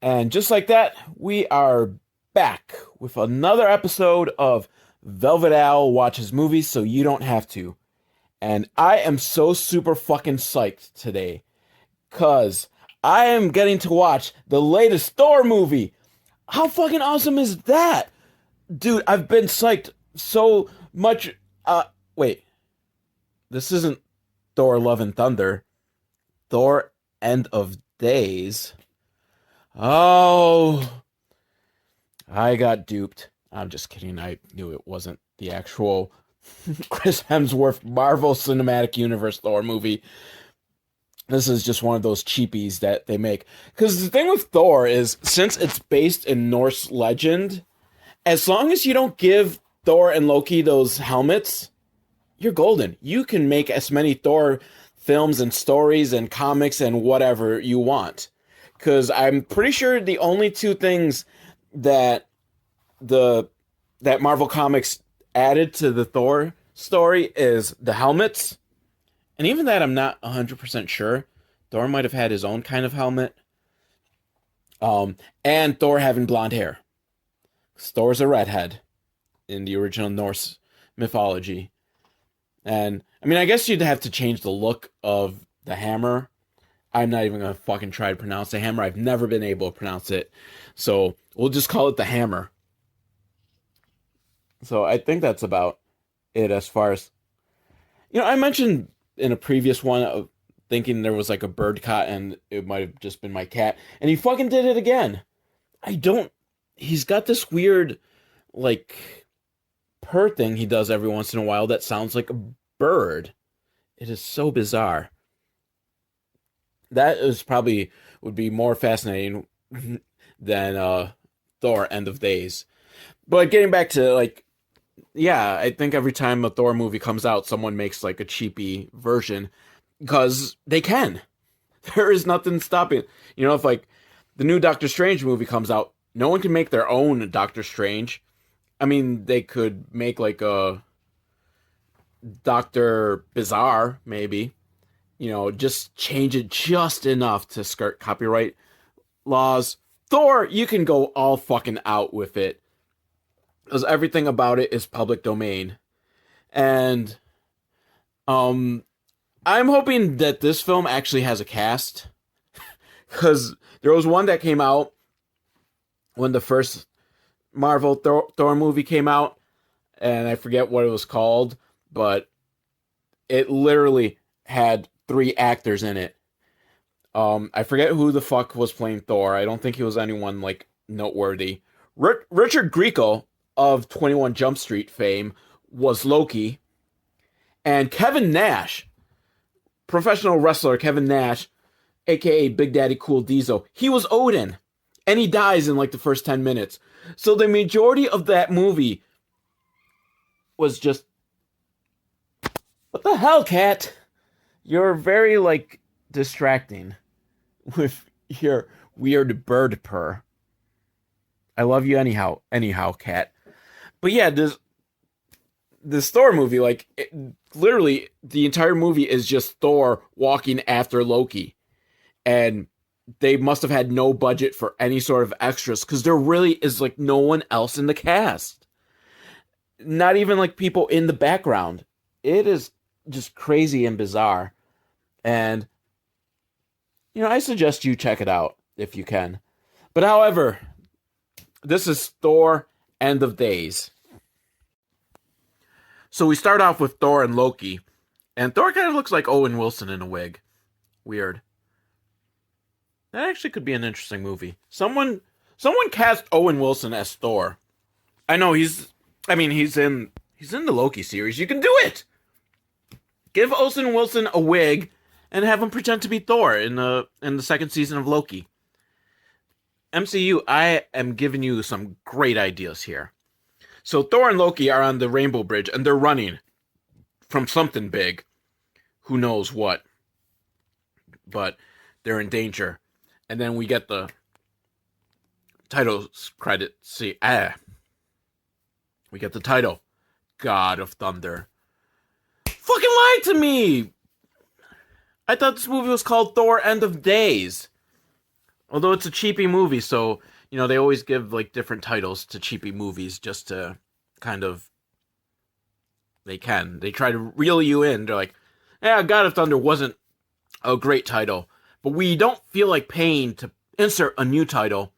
And just like that, we are back with another episode of Velvet Owl Watches Movies So You Don't Have to. And I am so super fucking psyched today because I am getting to watch the latest Thor movie. How fucking awesome is that? Dude, I've been psyched so much. Wait, this isn't Thor Love and Thunder. Thor End of Days. Oh, I got duped. I'm just kidding. I knew it wasn't the actual Chris Hemsworth Marvel Cinematic Universe Thor movie. This is just one of those cheapies that they make. Because the thing with Thor is, since it's based in Norse legend, as long as you don't give Thor and Loki those helmets, you're golden. You can make as many Thor films and stories and comics and whatever you want. Because I'm pretty sure the only two things that that Marvel Comics added to the Thor story is the helmets. And even that I'm not 100% sure. Thor might have had his own kind of helmet. And Thor having blonde hair. Thor's a redhead in the original Norse mythology. And, I mean, I guess you'd have to change the look of the hammer. I'm not even going to fucking try to pronounce the hammer. I've never been able to pronounce it. So, we'll just call it the hammer. So, I think that's about it as far as... I mentioned in a previous one of thinking there was like a bird caught and it might have just been my cat. And he fucking did it again. He's got this weird, like, purr thing he does every once in a while that sounds like a bird. It is so bizarre. That is probably would be more fascinating than Thor End of Days. But getting back to, like, yeah, I think every time a Thor movie comes out, someone makes like a cheapy version because they can. There is nothing stopping. If like the new Doctor Strange movie comes out, no one can make their own Doctor Strange. I mean, they could make like a Doctor Bizarre, maybe. Just change it just enough to skirt copyright laws. Thor, you can go all fucking out with it. Because everything about it is public domain. And I'm hoping that this film actually has a cast. Because there was one that came out when the first Marvel Thor movie came out. And I forget what it was called. But it literally had 3 actors in it. I forget who the fuck was playing Thor. I don't think he was anyone like noteworthy. Richard Grieco of 21 Jump Street fame was Loki. And Kevin Nash, professional wrestler Kevin Nash, aka Big Daddy Cool Diesel, he was Odin. And he dies in like the first 10 minutes. So the majority of that movie was just... What the hell, cat? You're very, like, distracting with your weird bird purr. I love you anyhow, cat. But yeah, this Thor movie, like, literally, the entire movie is just Thor walking after Loki. And they must have had no budget for any sort of extras, because there really is, like, no one else in the cast. Not even, like, people in the background. It is just crazy and bizarre. And, I suggest you check it out, if you can. But however, this is Thor End of Days. So we start off with Thor and Loki. And Thor kind of looks like Owen Wilson in a wig. Weird. That actually could be an interesting movie. Someone cast Owen Wilson as Thor. I know he's in the Loki series. You can do it! Give Owen Wilson a wig and have him pretend to be Thor in the second season of Loki. MCU, I am giving you some great ideas here. So Thor and Loki are on the Rainbow Bridge, and they're running from something big. Who knows what. But they're in danger. And then we get the title credit. We get the title. God of Thunder. Fucking lied to me! I thought this movie was called Thor End of Days. Although it's a cheapy movie, so they always give like different titles to cheapy movies just to kind of they try to reel you in. They're like, yeah, God of Thunder wasn't a great title, but we don't feel like paying to insert a new title,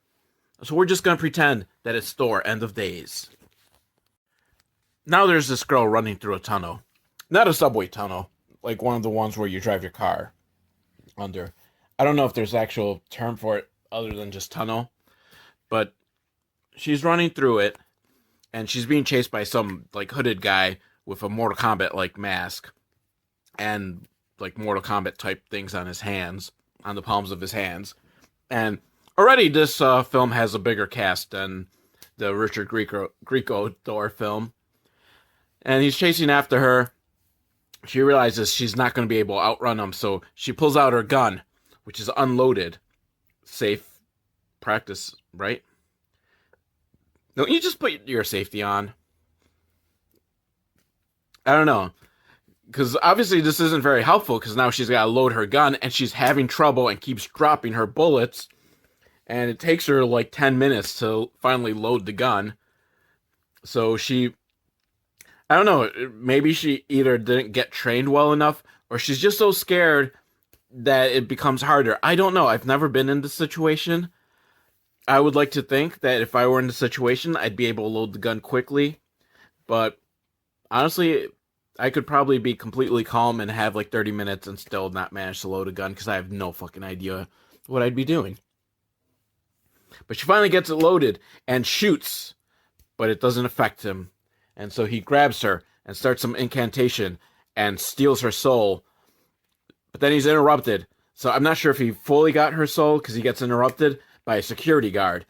so we're just gonna pretend that it's Thor: End of Days. Now there's this girl running through a tunnel, not a subway tunnel, like one of the ones where you drive your car under. I don't know if there's an actual term for it other than just tunnel, but she's running through it, and she's being chased by some like hooded guy with a Mortal Kombat like mask and like Mortal Kombat type things on his hands, on the palms of his hands. And already this film has a bigger cast than the Richard Grieco Thor film. And he's chasing after her. She realizes she's not going to be able to outrun him, so she pulls out her gun, which is unloaded. Safe practice, right? Don't you just put your safety on? I don't know. Because obviously this isn't very helpful, because now she's got to load her gun, and she's having trouble and keeps dropping her bullets. And it takes her like 10 minutes to finally load the gun. So I don't know, maybe she either didn't get trained well enough, or she's just so scared that it becomes harder. I don't know. I've never been in this situation. I would like to think that if I were in the situation, I'd be able to load the gun quickly. But honestly, I could probably be completely calm and have like 30 minutes and still not manage to load a gun because I have no fucking idea what I'd be doing. But she finally gets it loaded and shoots, but it doesn't affect him. And so he grabs her and starts some incantation and steals her soul. But then he's interrupted. So I'm not sure if he fully got her soul because he gets interrupted by a security guard.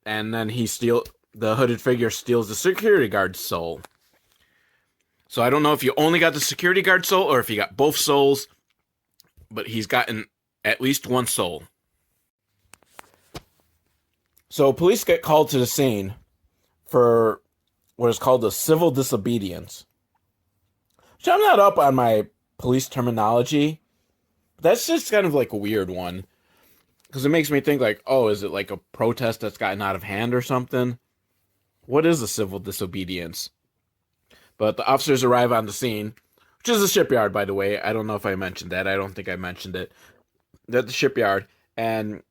And then the hooded figure steals the security guard's soul. So I don't know if you only got the security guard soul or if he got both souls. But he's gotten at least one soul. So police get called to the scene for what is called a civil disobedience. So I'm not up on my police terminology. That's just kind of like a weird one. Because it makes me think like, oh, is it like a protest that's gotten out of hand or something? What is a civil disobedience? But the officers arrive on the scene, which is a shipyard, by the way. I don't know if I mentioned that. I don't think I mentioned it. They're at the shipyard, and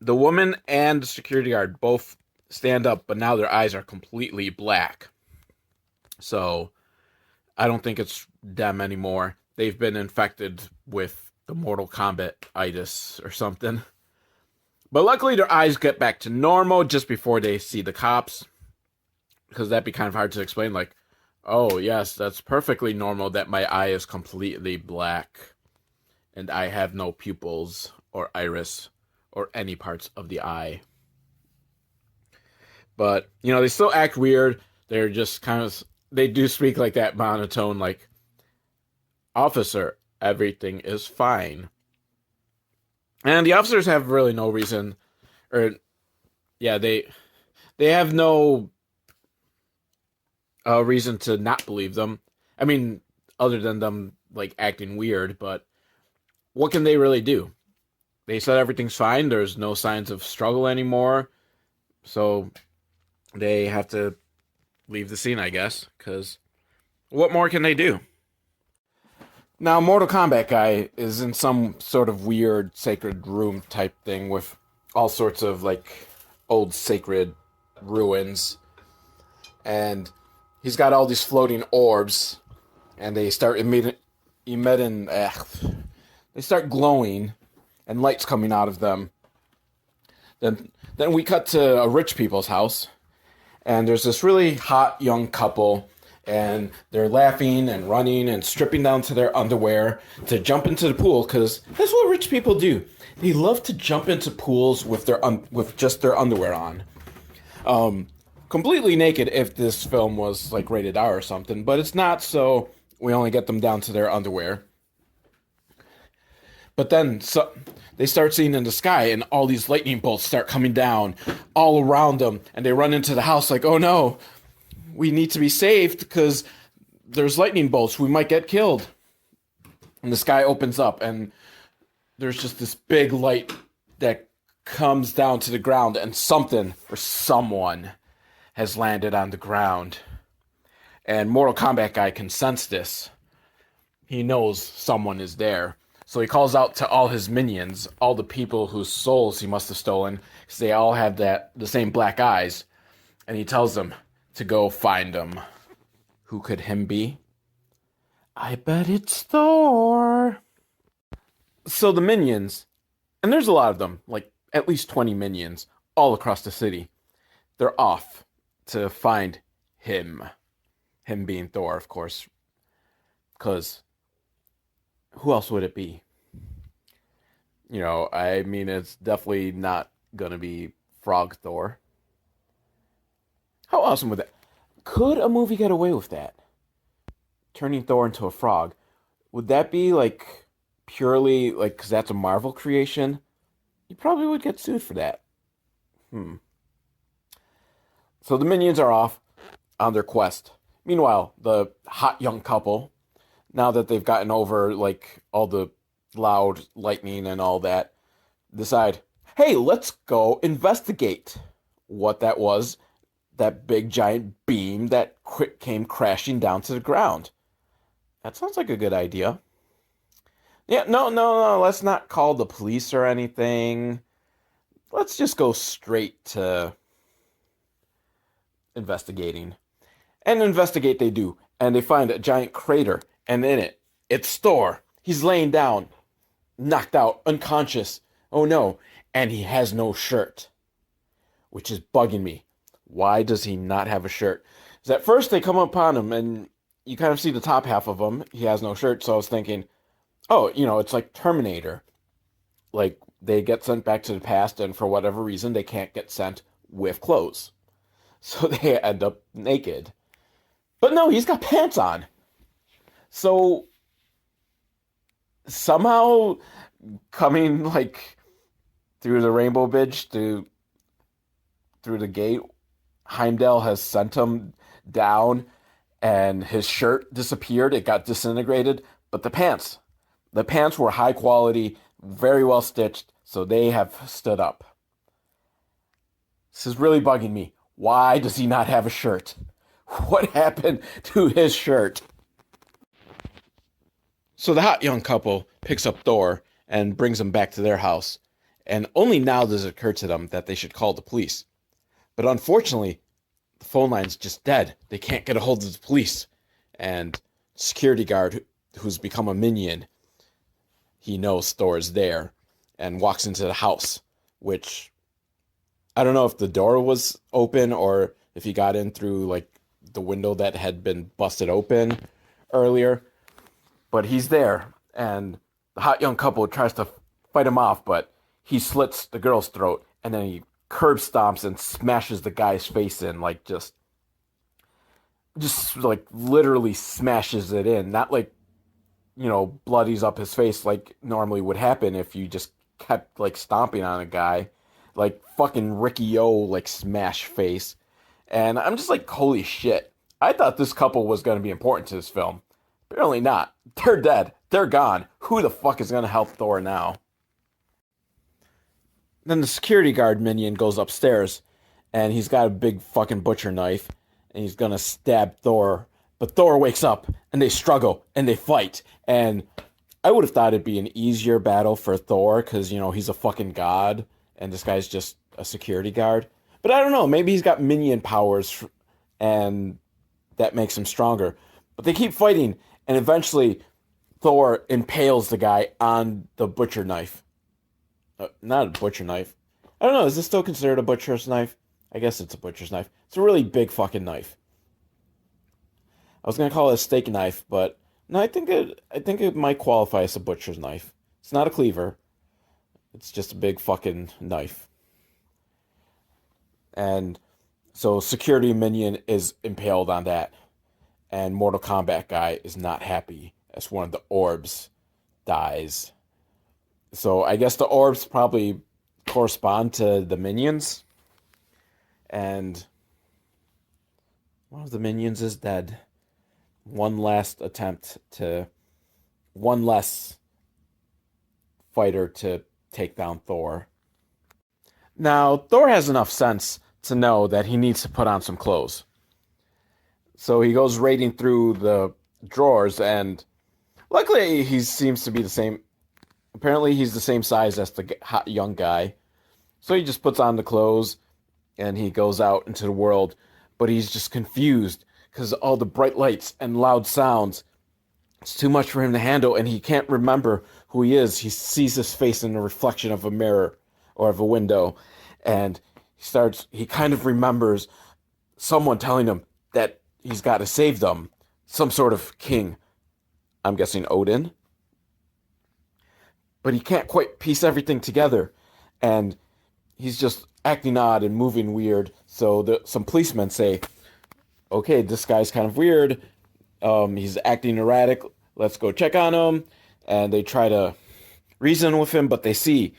the woman and the security guard both stand up, but now their eyes are completely black. So I don't think it's them anymore. They've been infected with the Mortal Kombat itis or something. But luckily their eyes get back to normal just before they see the cops. Because that'd be kind of hard to explain, like, oh yes, that's perfectly normal that my eye is completely black. And I have no pupils or iris or any parts of the eye. But, they still act weird. They're just they do speak like that monotone, like, officer, everything is fine. And the officers have really no reason, they have no reason to not believe them. I mean, other than them, like, acting weird, but what can they really do? They said everything's fine, there's no signs of struggle anymore, so they have to leave the scene, I guess, because what more can they do? Now, Mortal Kombat guy is in some sort of weird sacred room type thing with all sorts of, like, old sacred ruins. And he's got all these floating orbs, and they start they start glowing, and light's coming out of them. Then we cut to a rich people's house, and there's this really hot young couple, and they're laughing and running and stripping down to their underwear to jump into the pool, because that's what rich people do. They love to jump into pools with with just their underwear on. Completely naked if this film was like rated R or something, but it's not, so we only get them down to their underwear. But then they start seeing in the sky, and all these lightning bolts start coming down all around them, and they run into the house like, oh no, we need to be saved because there's lightning bolts. We might get killed. And the sky opens up, and there's just this big light that comes down to the ground, and something or someone has landed on the ground. And Mortal Kombat guy can sense this. He knows someone is there. So he calls out to all his minions, all the people whose souls he must have stolen, because they all have the same black eyes. And he tells them to go find him. Who could him be? I bet it's Thor. So the minions, and there's a lot of them, like at least 20 minions, all across the city. They're off to find him. Him being Thor, of course. Because who else would it be? You know, I mean, it's definitely not going to be Frog Thor. How awesome would that? Could a movie get away with that? Turning Thor into a frog. Would that be like purely like because that's a Marvel creation? You probably would get sued for that. So the minions are off on their quest. Meanwhile, the hot young couple, now that they've gotten over like all the loud lightning and all that, decide, hey, let's go investigate what that was, that big giant beam that came crashing down to the ground. That sounds like a good idea. Yeah, no, let's not call the police or anything. Let's just go straight to investigating. And investigate they do, and they find a giant crater, and in it, it's Thor. He's laying down, knocked out, unconscious. Oh no, and he has no shirt, which is bugging me. Why does he not have a shirt? Because at first they come upon him, and you kind of see the top half of him. He has no shirt, so I was thinking, oh, you know, it's like Terminator. Like, they get sent back to the past, and for whatever reason, they can't get sent with clothes. So they end up naked. But no, he's got pants on. So somehow coming like through the Rainbow Bridge through the gate, Heimdall has sent him down and his shirt disappeared. It got disintegrated. But the pants were high quality, very well stitched, so they have stood up. This is really bugging me. Why does he not have a shirt? What happened to his shirt? So the hot young couple picks up Thor and brings him back to their house. And only now does it occur to them that they should call the police. But unfortunately, the phone line's just dead. They can't get a hold of the police. And security guard, who's become a minion, he knows Thor is there and walks into the house, which I don't know if the door was open or if he got in through like the window that had been busted open earlier. But he's there, and the hot young couple tries to fight him off, but he slits the girl's throat, and then he curb stomps and smashes the guy's face in, like just like literally smashes it in. Not like, you know, bloodies up his face like normally would happen if you just kept like stomping on a guy. Like fucking Ricky O, like smash face. And I'm just like, holy shit. I thought this couple was going to be important to this film. Apparently not. They're dead. They're gone. Who the fuck is going to help Thor now? Then the security guard minion goes upstairs, and he's got a big fucking butcher knife, and he's going to stab Thor. But Thor wakes up, and they struggle, and they fight. And I would have thought it'd be an easier battle for Thor, because, you know, he's a fucking god, and this guy's just a security guard. But I don't know. Maybe he's got minion powers, and that makes him stronger. But they keep fighting, and eventually Thor impales the guy on the butcher knife. Not a butcher knife. I don't know. Is this still considered a butcher's knife? I guess it's a butcher's knife. It's a really big fucking knife. I was gonna call it a steak knife, but no, I think it might qualify as a butcher's knife. It's not a cleaver. It's just a big fucking knife. And so security minion is impaled on that. And Mortal Kombat guy is not happy as one of the orbs dies. So I guess the orbs probably correspond to the minions. And one of the minions is dead. One less fighter to take down Thor. Now, Thor has enough sense to know that he needs to put on some clothes. So he goes raiding through the drawers, and luckily he seems to be the same. Apparently, he's the same size as the hot young guy. So he just puts on the clothes and he goes out into the world. But he's just confused because all the bright lights and loud sounds. It's too much for him to handle, and he can't remember who he is. He sees his face in the reflection of a mirror or of a window, and he kind of remembers someone telling him that he's got to save them. Some sort of king. I'm guessing Odin. But he can't quite piece everything together, and he's just acting odd and moving weird. So some policemen say, okay, this guy's kind of weird. He's acting erratic. Let's go check on him. And they try to reason with him, but they see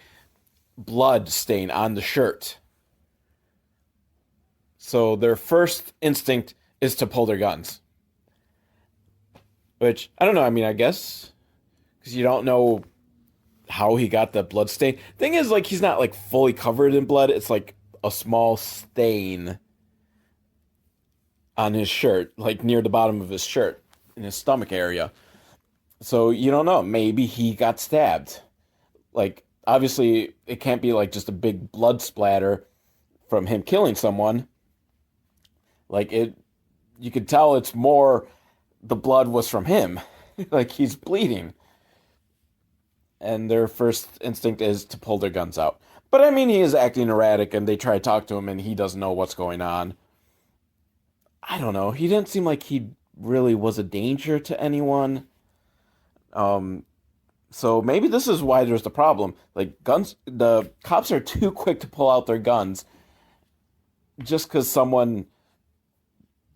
blood stain on the shirt. So their first instinct is to pull their guns. Which, I don't know, I mean, I guess, because you don't know how he got the blood stain. Thing is, like, he's not, like, fully covered in blood. It's, like, a small stain on his shirt, like, near the bottom of his shirt, in his stomach area. So, you don't know. Maybe he got stabbed. Like, obviously, it can't be, like, just a big blood splatter from him killing someone. Like, you could tell it's more the blood was from him. Like, he's bleeding. And their first instinct is to pull their guns out. But, I mean, he is acting erratic, and they try to talk to him, and he doesn't know what's going on. I don't know. He didn't seem like he really was a danger to anyone. So maybe this is why there's the problem. Like, the cops are too quick to pull out their guns just because someone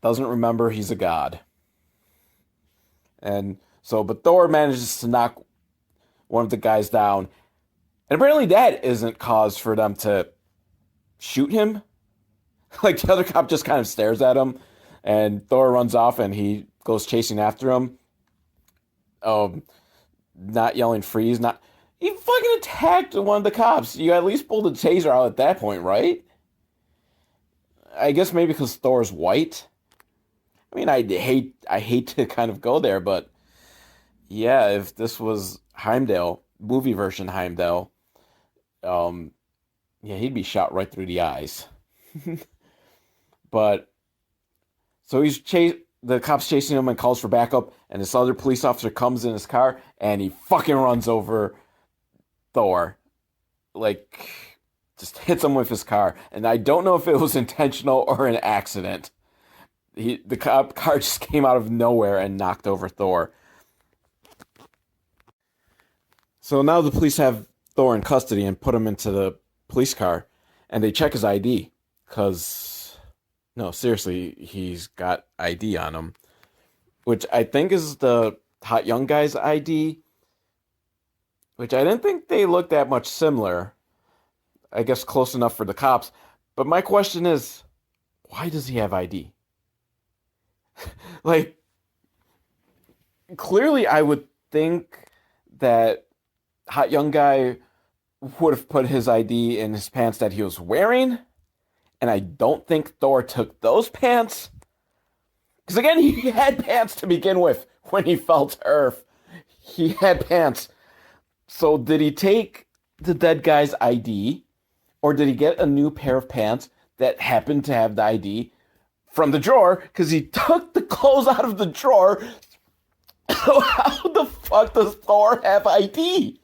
doesn't remember he's a god. And so, but Thor manages to knock one of the guys down. And apparently that isn't cause for them to shoot him. Like, the other cop just kind of stares at him, and Thor runs off, and he goes chasing after him. Not yelling freeze, he fucking attacked one of the cops. You at least pulled the taser out at that point, right? I guess maybe because Thor's white. I mean, I hate to kind of go there, but yeah, if this was Heimdall, movie version Heimdall, yeah, he'd be shot right through the eyes. But so the cop's chasing him and calls for backup, and this other police officer comes in his car, and he fucking runs over Thor. Like, just hits him with his car. And I don't know if it was intentional or an accident. The car just came out of nowhere and knocked over Thor. So now the police have Thor in custody and put him into the police car, and they check his ID, because, no, seriously, he's got ID on him, which I think is the hot young guy's ID, which I didn't think they looked that much similar. I guess close enough for the cops. But my question is, why does he have ID? Like, clearly I would think that hot young guy would have put his ID in his pants that he was wearing, and I don't think Thor took those pants. Because again, he had pants to begin with when he fell to Earth. He had pants. So did he take the dead guy's ID, or did he get a new pair of pants that happened to have the ID from the drawer? Because he took the clothes out of the drawer. So how the fuck does Thor have ID?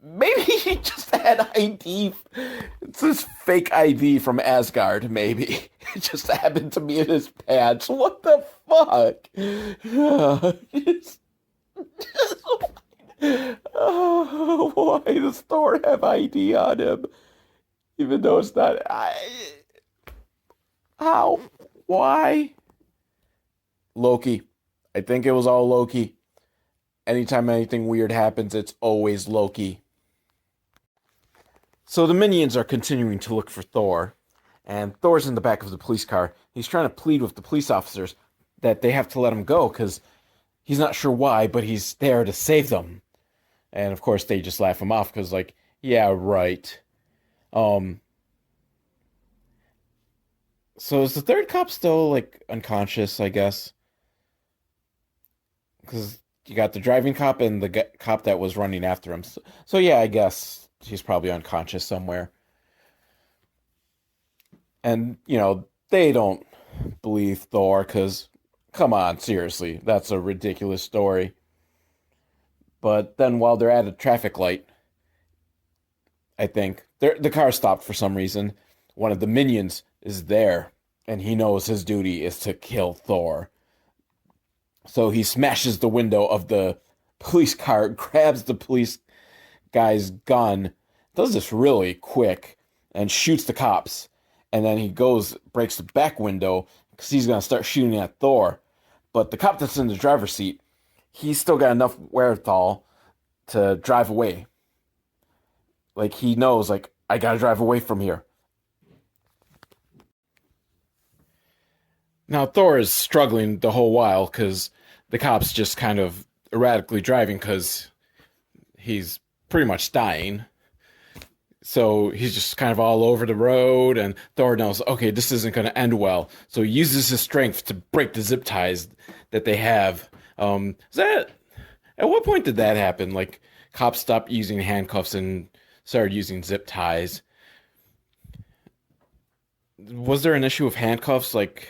Maybe he just had ID. It's his fake ID from Asgard, maybe. It just happened to be in his pants. What the fuck? Why does Thor have ID on him? Even though it's not... How? Why? Loki. I think it was all Loki. Anytime anything weird happens, it's always Loki. So the minions are continuing to look for Thor, and Thor's in the back of the police car. He's trying to plead with the police officers that they have to let him go because he's not sure why, but he's there to save them. And of course, they just laugh him off because, like, yeah, right. Um, so is the third cop still like unconscious, I guess? Because you got the driving cop and the cop that was running after him. So yeah, I guess he's probably unconscious somewhere. And, they don't believe Thor because, come on, seriously, that's a ridiculous story. But then while they're at a traffic light, I think the car stopped for some reason. One of the minions is there, and he knows his duty is to kill Thor. So he smashes the window of the police car, grabs the police guy's gun, does this really quick, and shoots the cops. And then he goes, breaks the back window because he's going to start shooting at Thor. But the cop that's in the driver's seat, he's still got enough wherewithal to drive away. Like, he knows, like, I got to drive away from here. Now, Thor is struggling the whole while because the cop's just kind of erratically driving because he's pretty much dying. So he's just kind of all over the road, and Thor knows, okay, this isn't going to end well. So he uses his strength to break the zip ties that they have. At what point did that happen? Like, cops stopped using handcuffs and started using zip ties. Was there an issue of handcuffs? Like,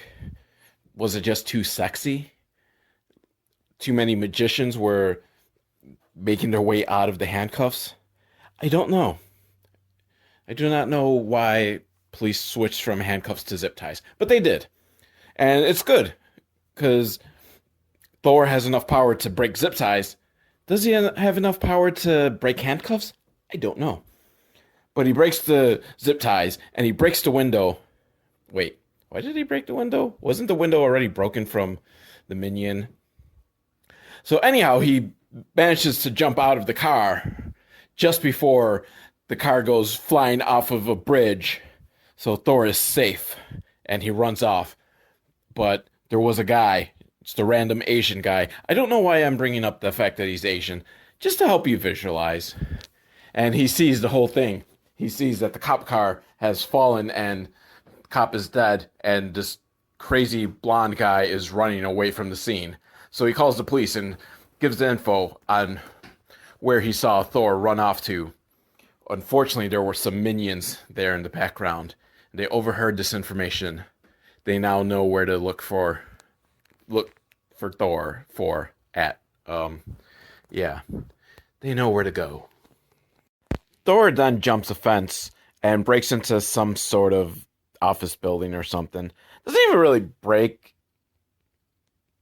was it just too sexy? Too many magicians were making their way out of the handcuffs? I don't know. I do not know why police switched from handcuffs to zip ties, but they did. And it's good, because Thor has enough power to break zip ties. Does he have enough power to break handcuffs? I don't know. But he breaks the zip ties, and he breaks the window. Wait, why did he break the window? Wasn't the window already broken from the minion? So anyhow, he manages to jump out of the car just before the car goes flying off of a bridge. So Thor is safe, and he runs off. But there was a guy, just a random Asian guy. I don't know why I'm bringing up the fact that he's Asian, just to help you visualize. And he sees the whole thing. He sees that the cop car has fallen and the cop is dead, and this crazy blonde guy is running away from the scene. So he calls the police and gives the info on where he saw Thor run off to. Unfortunately, there were some minions there in the background. They overheard this information. They now know where to look for Thor yeah. They know where to go. Thor then jumps a fence and breaks into some sort of office building or something. Doesn't even really break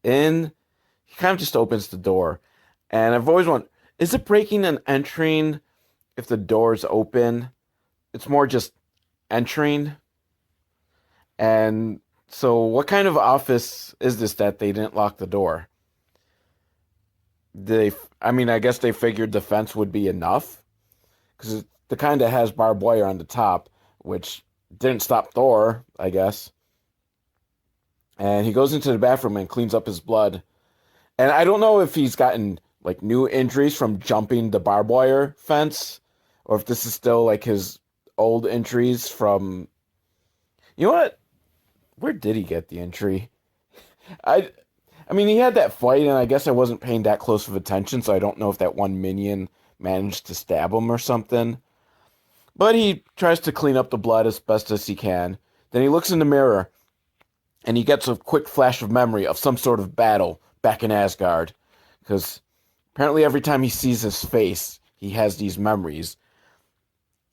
in. He kind of just opens the door. And I've always wondered, is it breaking and entering if the door's open? It's more just entering. And so what kind of office is this that they didn't lock the door? I guess they figured the fence would be enough. Because the kind that has barbed wire on the top, which didn't stop Thor, I guess. And he goes into the bathroom and cleans up his blood. And I don't know if he's gotten like new injuries from jumping the barbed wire fence, or if this is still like his old injuries from. You know what? Where did he get the injury? I mean, he had that fight, and I guess I wasn't paying that close of attention, so I don't know if that one minion managed to stab him or something. But he tries to clean up the blood as best as he can. Then he looks in the mirror, and he gets a quick flash of memory of some sort of battle back in Asgard. Because apparently every time he sees his face, he has these memories.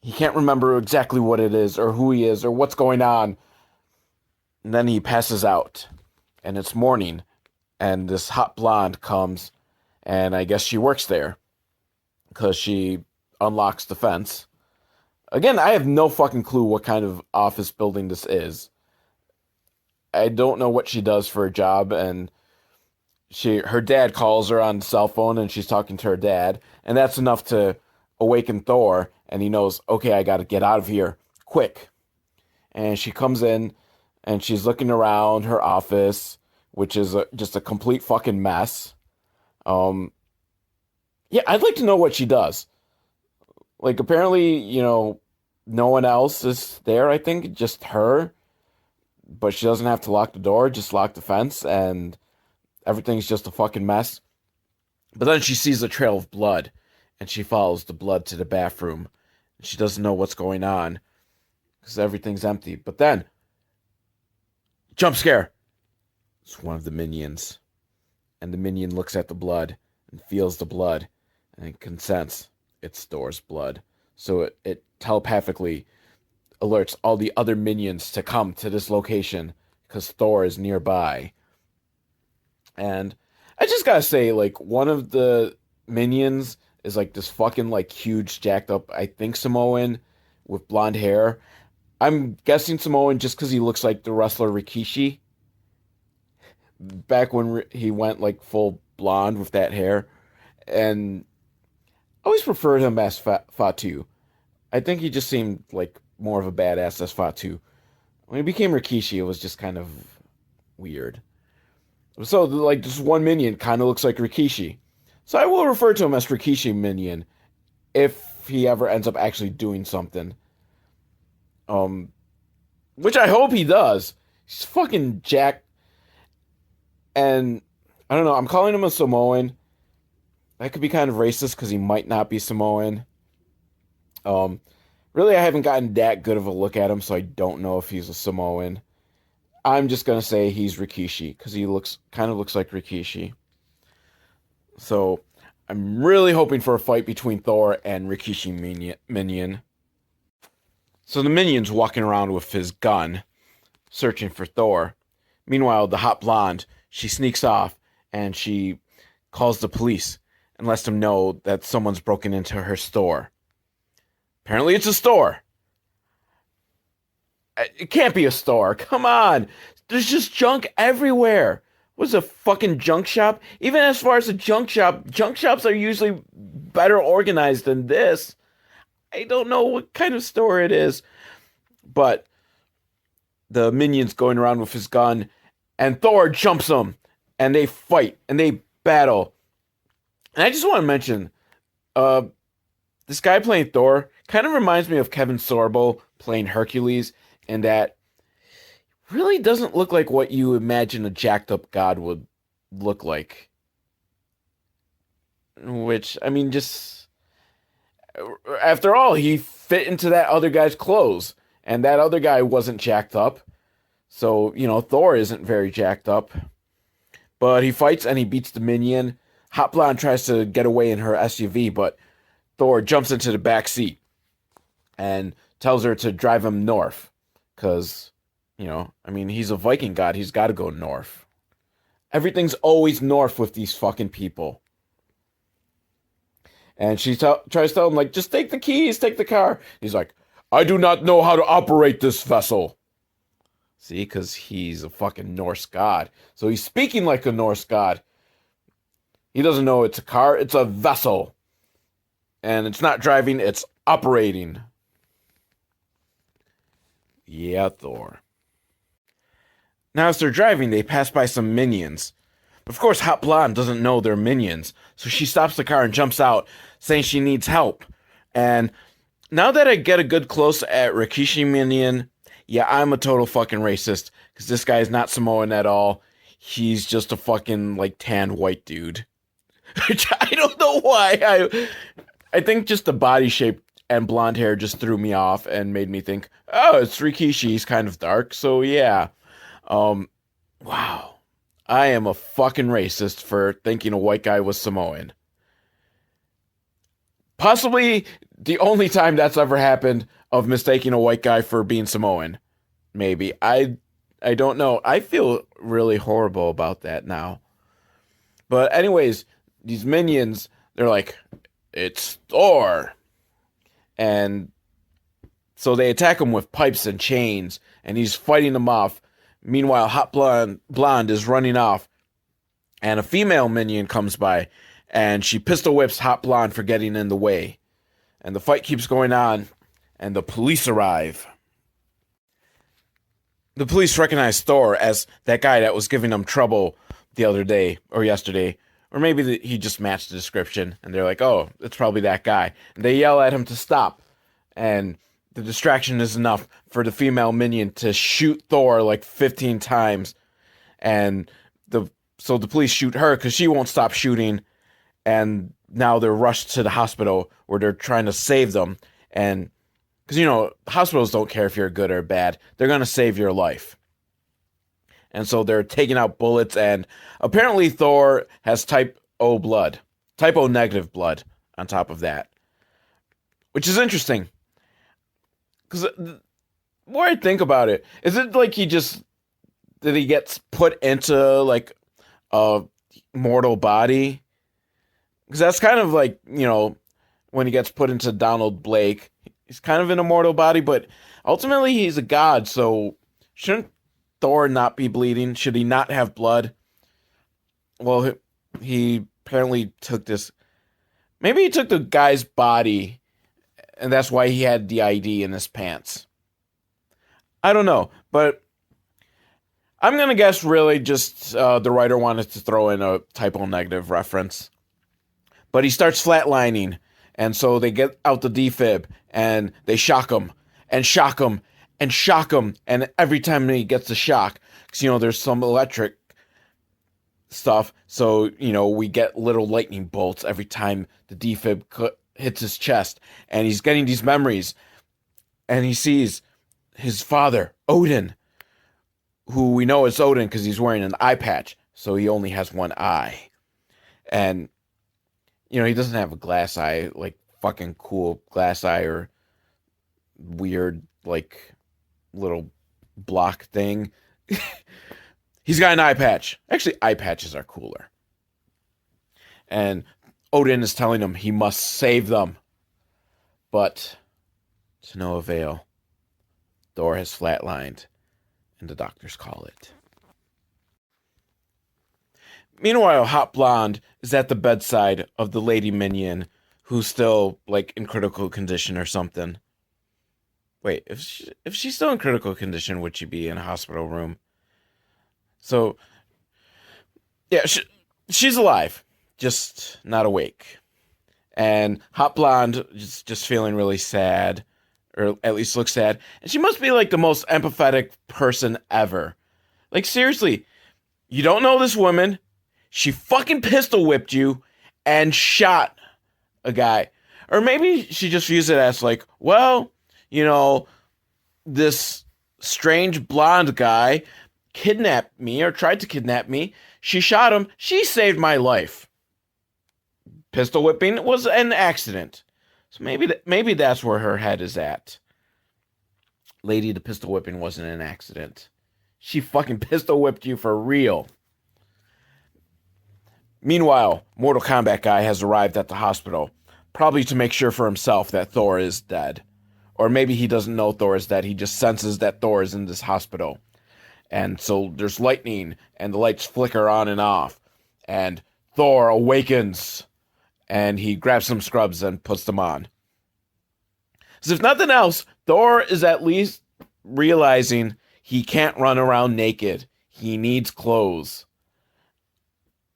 He can't remember exactly what it is, or who he is, or what's going on. And then he passes out. And it's morning. And this hot blonde comes, and I guess she works there. Because she unlocks the fence. Again, I have no fucking clue what kind of office building this is. I don't know what she does for a job, and her dad calls her on the cell phone, and she's talking to her dad, and that's enough to awaken Thor, and he knows, okay, I gotta get out of here, quick. And she comes in, and she's looking around her office, which is just a complete fucking mess. Yeah, I'd like to know what she does. Like, apparently, no one else is there, I think, just her. But she doesn't have to lock the door, just lock the fence, and everything's just a fucking mess. But then she sees a trail of blood, and she follows the blood to the bathroom. She doesn't know what's going on, because everything's empty. But then, jump scare! It's one of the minions. And the minion looks at the blood, and feels the blood, and consents it's Thor's blood. So it telepathically alerts all the other minions to come to this location because Thor is nearby. And I just gotta say, like, one of the minions is like this fucking like huge jacked up, I think, Samoan with blonde hair. I'm guessing Samoan just because he looks like the wrestler Rikishi back when he went like full blonde with that hair. And I always preferred him as Fatu. I think he just seemed like more of a badass as Fatu. When he became Rikishi, it was just kind of weird. So, like, this one minion kind of looks like Rikishi. So I will refer to him as Rikishi Minion if he ever ends up actually doing something. Which I hope he does. He's fucking jacked. And, I don't know, I'm calling him a Samoan. That could be kind of racist because he might not be Samoan. Really, I haven't gotten that good of a look at him, so I don't know if he's a Samoan. I'm just gonna say he's Rikishi because he kind of looks like Rikishi. So I'm really hoping for a fight between Thor and Rikishi Minion. So the Minion's walking around with his gun, searching for Thor. Meanwhile, the hot blonde, she sneaks off and she calls the police and lets them know that someone's broken into her store. Apparently it's a store. It can't be a store. Come on. There's just junk everywhere. What's a fucking junk shop? Even as far as a junk shops are usually better organized than this. I don't know what kind of store it is. But the minion's going around with his gun, and Thor jumps him, and they fight, and they battle. And I just want to mention, this guy playing Thor kind of reminds me of Kevin Sorbo playing Hercules, in that really doesn't look like what you imagine a jacked up god would look like. Which, I mean, just after all, he fit into that other guy's clothes, and that other guy wasn't jacked up. So, you know, Thor isn't very jacked up. But he fights and he beats the minion. Hot Blonde tries to get away in her SUV, but Thor jumps into the back seat and tells her to drive him north. Because, you know, I mean, he's a Viking god. He's got to go north. Everything's always north with these fucking people. And she tries to tell him, like, just take the keys, take the car. He's like, I do not know how to operate this vessel. See, because he's a fucking Norse god. So he's speaking like a Norse god. He doesn't know it's a car, it's a vessel. And it's not driving, it's operating. Yeah, Thor. Now, as they're driving, they pass by some minions. But of course, Hot Blonde doesn't know they're minions. So she stops the car and jumps out, saying she needs help. And now that I get a good close at Rikishi Minion, yeah, I'm a total fucking racist. Because this guy is not Samoan at all. He's just a fucking, like, tan white dude. Which I don't know why. I think just the body shape and blonde hair just threw me off and made me think, oh, it's Rikishi. He's kind of dark. So, yeah. Wow. I am a fucking racist for thinking a white guy was Samoan. Possibly the only time that's ever happened of mistaking a white guy for being Samoan. Maybe. I don't know. I feel really horrible about that now. But anyways, these minions, they're like, it's Thor. And so they attack him with pipes and chains, and he's fighting them off. Meanwhile, Hot Blonde is running off, and a female minion comes by, and she pistol whips Hot Blonde for getting in the way. And the fight keeps going on, and the police arrive. The police recognize Thor as that guy that was giving them trouble the other day, or yesterday, or maybe he just matched the description, and they're like, oh, it's probably that guy. And they yell at him to stop, and the distraction is enough for the female minion to shoot Thor like 15 times, and the police shoot her because she won't stop shooting, and now they're rushed to the hospital where they're trying to save them, and because hospitals don't care if you're good or bad, they're gonna save your life. And so they're taking out bullets, and apparently Thor has type O negative blood on top of that, which is interesting. Because the more I think about it, is it like did he get put into like a mortal body? Because that's kind of like, when he gets put into Donald Blake, he's kind of in a mortal body, but ultimately he's a god, so shouldn't Thor not be bleeding? Should he not have blood? Well, he apparently took this. Maybe he took the guy's body, and that's why he had the ID in his pants. I don't know, but I'm going to guess really just the writer wanted to throw in a typo negative reference. But he starts flatlining, and so they get out the defib, and they shock him, and shock him, and shock him, and every time he gets a shock, because, there's some electric stuff, so, we get little lightning bolts every time the defib hits his chest, and he's getting these memories, and he sees his father, Odin, who we know is Odin because he's wearing an eye patch, so he only has one eye, and, he doesn't have a glass eye, like, fucking cool glass eye, or weird, like, little block thing. He's got an eye patch. Actually, eye patches are cooler. And Odin is telling him he must save them. But to no avail. Thor has flatlined, and the doctors call it. Meanwhile, Hot Blonde is at the bedside of the lady minion, who's still, like, in critical condition or something. Wait, if she's still in critical condition, would she be in a hospital room? So, yeah, she's alive, just not awake. And Hot Blonde is just feeling really sad, or at least looks sad. And she must be, like, the most empathetic person ever. Like, seriously, you don't know this woman. She fucking pistol whipped you and shot a guy. Or maybe she just views it as like, well, this strange blonde guy kidnapped me or tried to kidnap me. She shot him. She saved my life. Pistol whipping was an accident. So maybe that's where her head is at. Lady, the pistol whipping wasn't an accident. She fucking pistol whipped you for real. Meanwhile, Mortal Kombat guy has arrived at the hospital, probably to make sure for himself that Thor is dead. Or maybe he doesn't know Thor is dead, he just senses that Thor is in this hospital. And so there's lightning, and the lights flicker on and off. And Thor awakens, and he grabs some scrubs and puts them on. So if nothing else, Thor is at least realizing he can't run around naked. He needs clothes.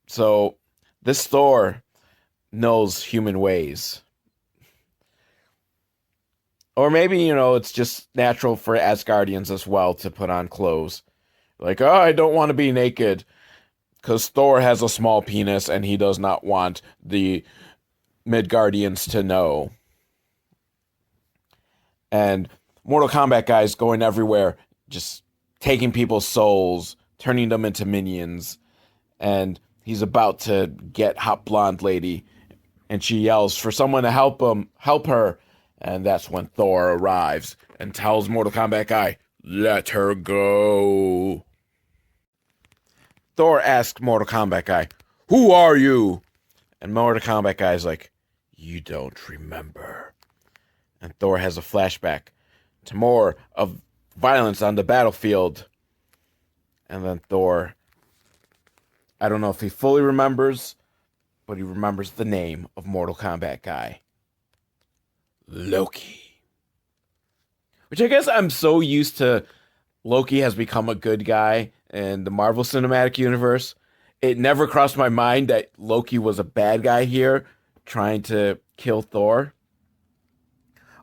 So this Thor knows human ways. Or maybe, it's just natural for Asgardians as well to put on clothes. Like, oh, I don't want to be naked. Because Thor has a small penis and he does not want the Midgardians to know. And Mortal Kombat guys going everywhere, just taking people's souls, turning them into minions. And he's about to get Hot Blonde Lady. And she yells for someone to help her. And that's when Thor arrives and tells Mortal Kombat guy, let her go. Thor asks Mortal Kombat guy, who are you? And Mortal Kombat guy is like, you don't remember. And Thor has a flashback to more of violence on the battlefield. And then Thor, I don't know if he fully remembers, but he remembers the name of Mortal Kombat guy. Loki. Which I guess I'm so used to Loki has become a good guy in the Marvel Cinematic Universe. It never crossed my mind that Loki was a bad guy here, trying to kill Thor.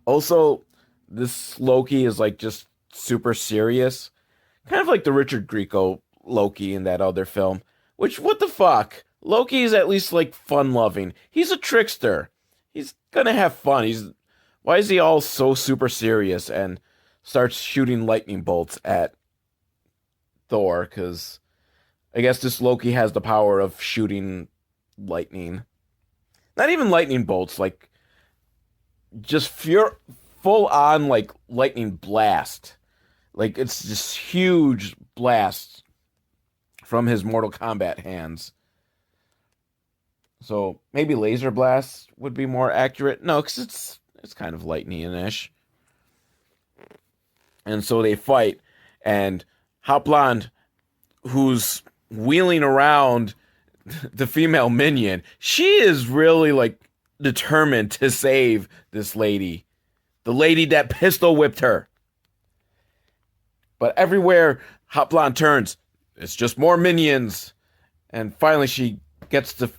Also, this Loki is like just super serious, kind of like the Richard Grieco Loki in that other film. Which, what the fuck? Loki is at least like fun loving. He's a trickster. He's gonna have fun. Why is he all so super serious and starts shooting lightning bolts at Thor? Because I guess this Loki has the power of shooting lightning. Not even lightning bolts, like just full on like lightning blast. Like it's just huge blasts from his Mortal Kombat hands. So maybe laser blast would be more accurate. No, because it's kind of lightning-ish. And so they fight, and Hot Blonde, who's wheeling around the female minion, she is really like determined to save this lady, the lady that pistol whipped her. But everywhere Hot Blonde turns, it's just more minions. And finally she gets the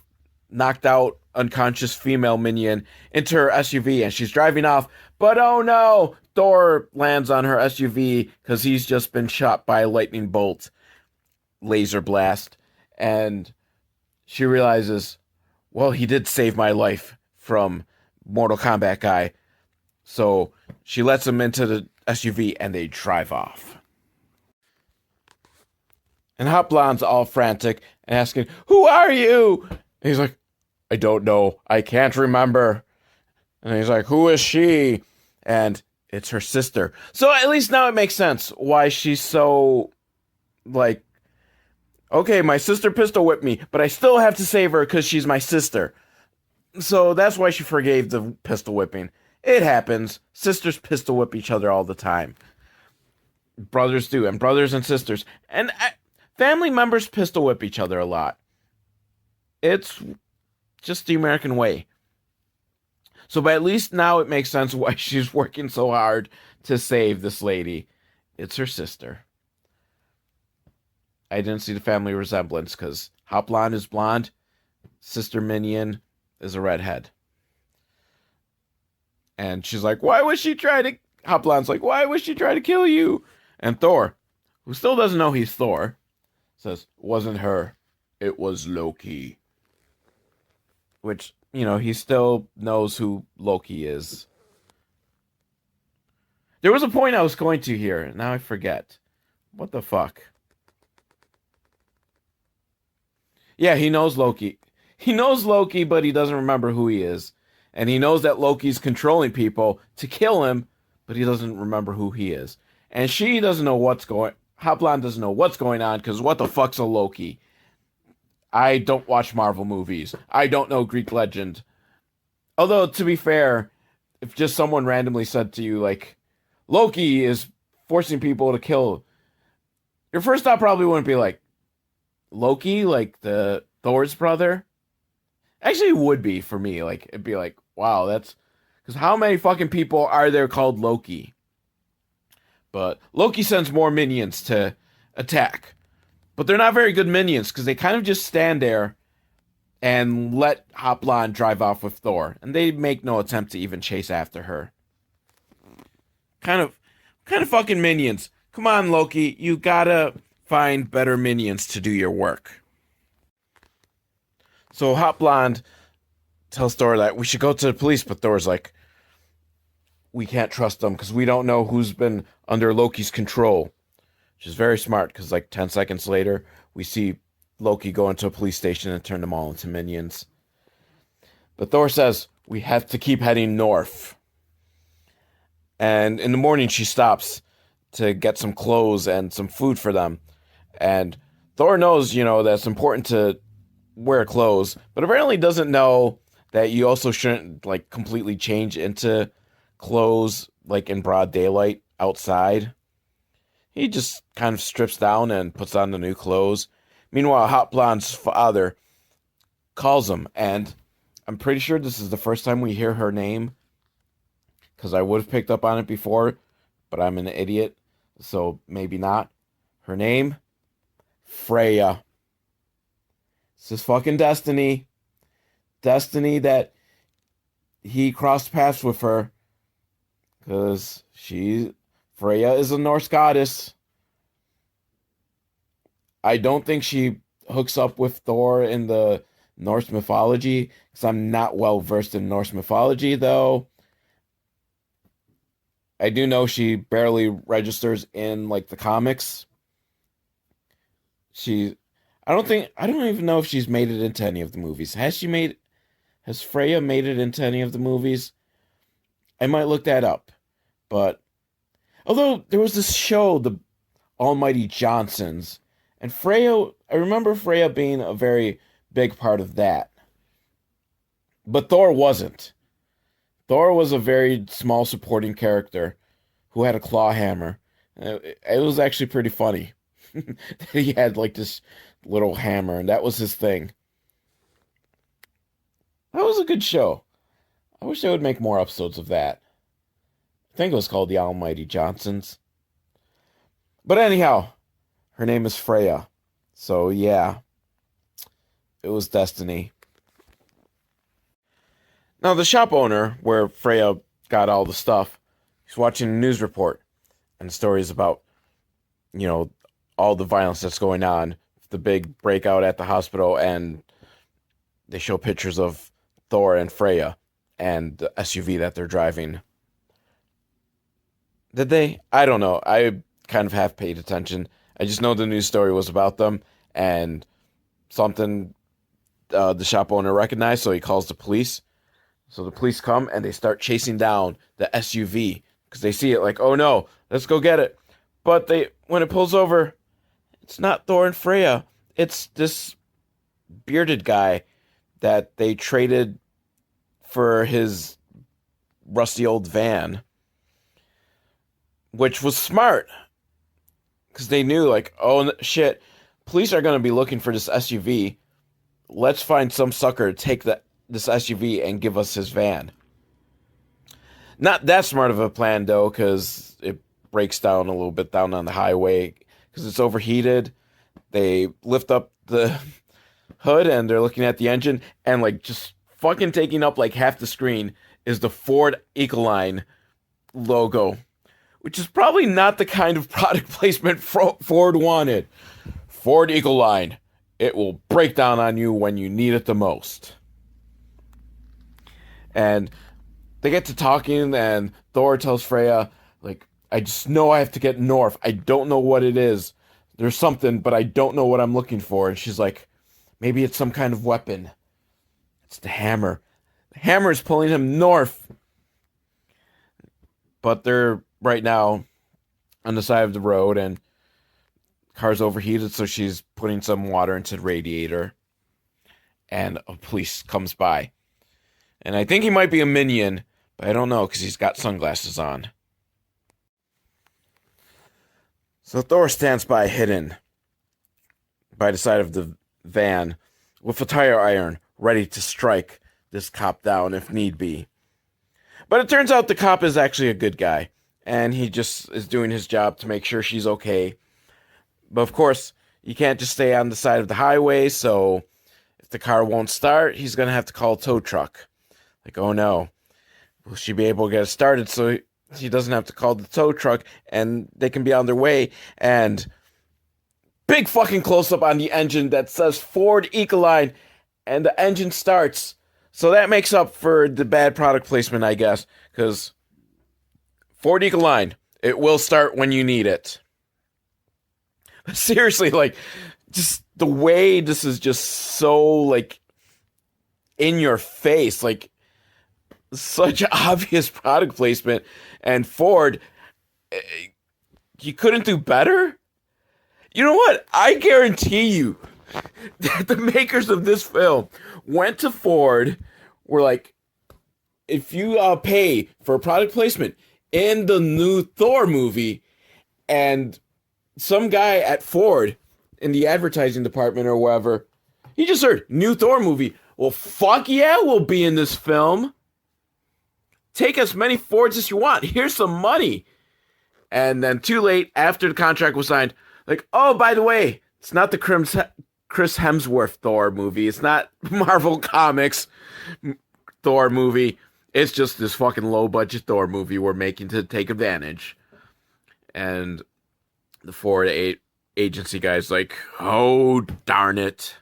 knocked out unconscious female minion into her SUV and she's driving off. But oh no, Thor lands on her SUV because he's just been shot by a lightning bolt, laser blast. And she realizes, well, he did save my life from Mortal Kombat guy. So she lets him into the SUV and they drive off. And Hot Blonde's all frantic and asking, "Who are you?" And he's like, "I don't know. I can't remember." And he's like, "Who is she?" And it's her sister. So at least now it makes sense why she's so, like, okay, my sister pistol whipped me, but I still have to save her because she's my sister. So that's why she forgave the pistol whipping. It happens. Sisters pistol whip each other all the time. Brothers do, and brothers and sisters. And family members pistol whip each other a lot. It's just the American way. So, but at least now it makes sense why she's working so hard to save this lady. It's her sister. I didn't see the family resemblance because Hot Blonde is blonde, Sister Minion is a redhead. And she's like, "Why would she try to..." Hot Blonde's like, "Why would she try to kill you?" And Thor, who still doesn't know he's Thor, says, "It wasn't her. It was Loki." Which, you know, he still knows who Loki is. There was a point I was going to here. Now I forget. What the fuck? Yeah, he knows Loki. He knows Loki, but he doesn't remember who he is. And he knows that Loki's controlling people to kill him, but he doesn't remember who he is. And she doesn't know what's going... Hot Blonde doesn't know what's going on, because what the fuck's a Loki? I don't watch Marvel movies. I don't know Greek legend. Although, to be fair, if just someone randomly said to you, like, Loki is forcing people to kill, your first thought probably wouldn't be like, Loki, like the Thor's brother? Actually, it would be for me. Like, it'd be like, wow, that's... Because how many fucking people are there called Loki? But Loki sends more minions to attack. But they're not very good minions, because they kind of just stand there and let Hot Blonde drive off with Thor. And they make no attempt to even chase after her. Kind of fucking minions. Come on, Loki, you gotta find better minions to do your work. So Hot Blonde tells Thor that we should go to the police, but Thor's like, we can't trust them because we don't know who's been under Loki's control. Which is very smart because like 10 seconds later, we see Loki go into a police station and turn them all into minions. But Thor says, we have to keep heading north. And in the morning, she stops to get some clothes and some food for them. And Thor knows, you know, that it's important to wear clothes, but apparently doesn't know that you also shouldn't, like, completely change into clothes, like, in broad daylight outside. He just kind of strips down and puts on the new clothes. Meanwhile, Hot Blonde's father calls him, and I'm pretty sure this is the first time we hear her name, because I would have picked up on it before, but I'm an idiot, so maybe not. Her name? Freya. This is fucking destiny. Destiny that he crossed paths with her. because Freya is a Norse goddess. I don't think she hooks up with Thor in the Norse mythology, because I'm not well versed in Norse mythology, though. I do know she barely registers in like the comics. She, I don't even know if she's made it into any of the movies. Has Freya made it into any of the movies? I might look that up. But although there was this show, The Almighty Johnsons, and I remember Freya being a very big part of that. But Thor wasn't. Thor was a very small supporting character who had a claw hammer. It was actually pretty funny. He had like this little hammer, and that was his thing. That was a good show. I wish they would make more episodes of that. I think it was called The Almighty Johnsons. But anyhow, her name is Freya. So yeah, it was destiny. Now the shop owner, where Freya got all the stuff, he's watching a news report and stories about, all the violence that's going on, the big breakout at the hospital, and they show pictures of Thor and Freya and the SUV that they're driving. Did they? I don't know. I kind of half paid attention. I just know the news story was about them, and something the shop owner recognized, so he calls the police. So the police come and they start chasing down the SUV because they see it like, oh no, let's go get it. But when it pulls over, it's not Thor and Freya. It's this bearded guy that they traded for his rusty old van, which was smart because they knew like, oh shit, police are going to be looking for this SUV. Let's find some sucker to take this SUV and give us his van. Not that smart of a plan, though, because it breaks down a little bit down on the highway because it's overheated. They lift up the hood and they're looking at the engine, and like just fucking taking up like half the screen is the Ford Ecoline logo, which is probably not the kind of product placement Ford wanted. Ford Ecoline. It will break down on you when you need it the most. And they get to talking, and Thor tells Freya, like, I just know I have to get north. I don't know what it is. There's something, but I don't know what I'm looking for. And she's like, maybe it's some kind of weapon. It's the hammer. The hammer is pulling him north. But they're right now on the side of the road, and the car's overheated, so she's putting some water into the radiator. And a police comes by. And I think he might be a minion, but I don't know because he's got sunglasses on. So Thor stands by hidden by the side of the van with a tire iron ready to strike this cop down if need be. But it turns out the cop is actually a good guy, and he just is doing his job to make sure she's okay. But of course, you can't just stay on the side of the highway, so if the car won't start, he's going to have to call a tow truck. Like, oh no, will she be able to get it started so he doesn't have to call the tow truck and they can be on their way? And big fucking close-up on the engine that says Ford Ecoline, and the engine starts. So that makes up for the bad product placement, I guess, because Ford Ecoline, it will start when you need it. But seriously, like, just the way this is just so, like, in your face, like, such obvious product placement, and Ford, you couldn't do better? You know what? I guarantee you that the makers of this film went to Ford, were like, if you pay for product placement in the new Thor movie, and some guy at Ford in the advertising department or wherever, he just heard new Thor movie. Well, fuck yeah, we'll be in this film. Take as many Fords as you want. Here's some money. And then too late, after the contract was signed, like, oh, by the way, it's not the Chris Hemsworth Thor movie. It's not Marvel Comics Thor movie. It's just this fucking low budget Thor movie we're making to take advantage. And the Ford agency guy's like, oh, darn it.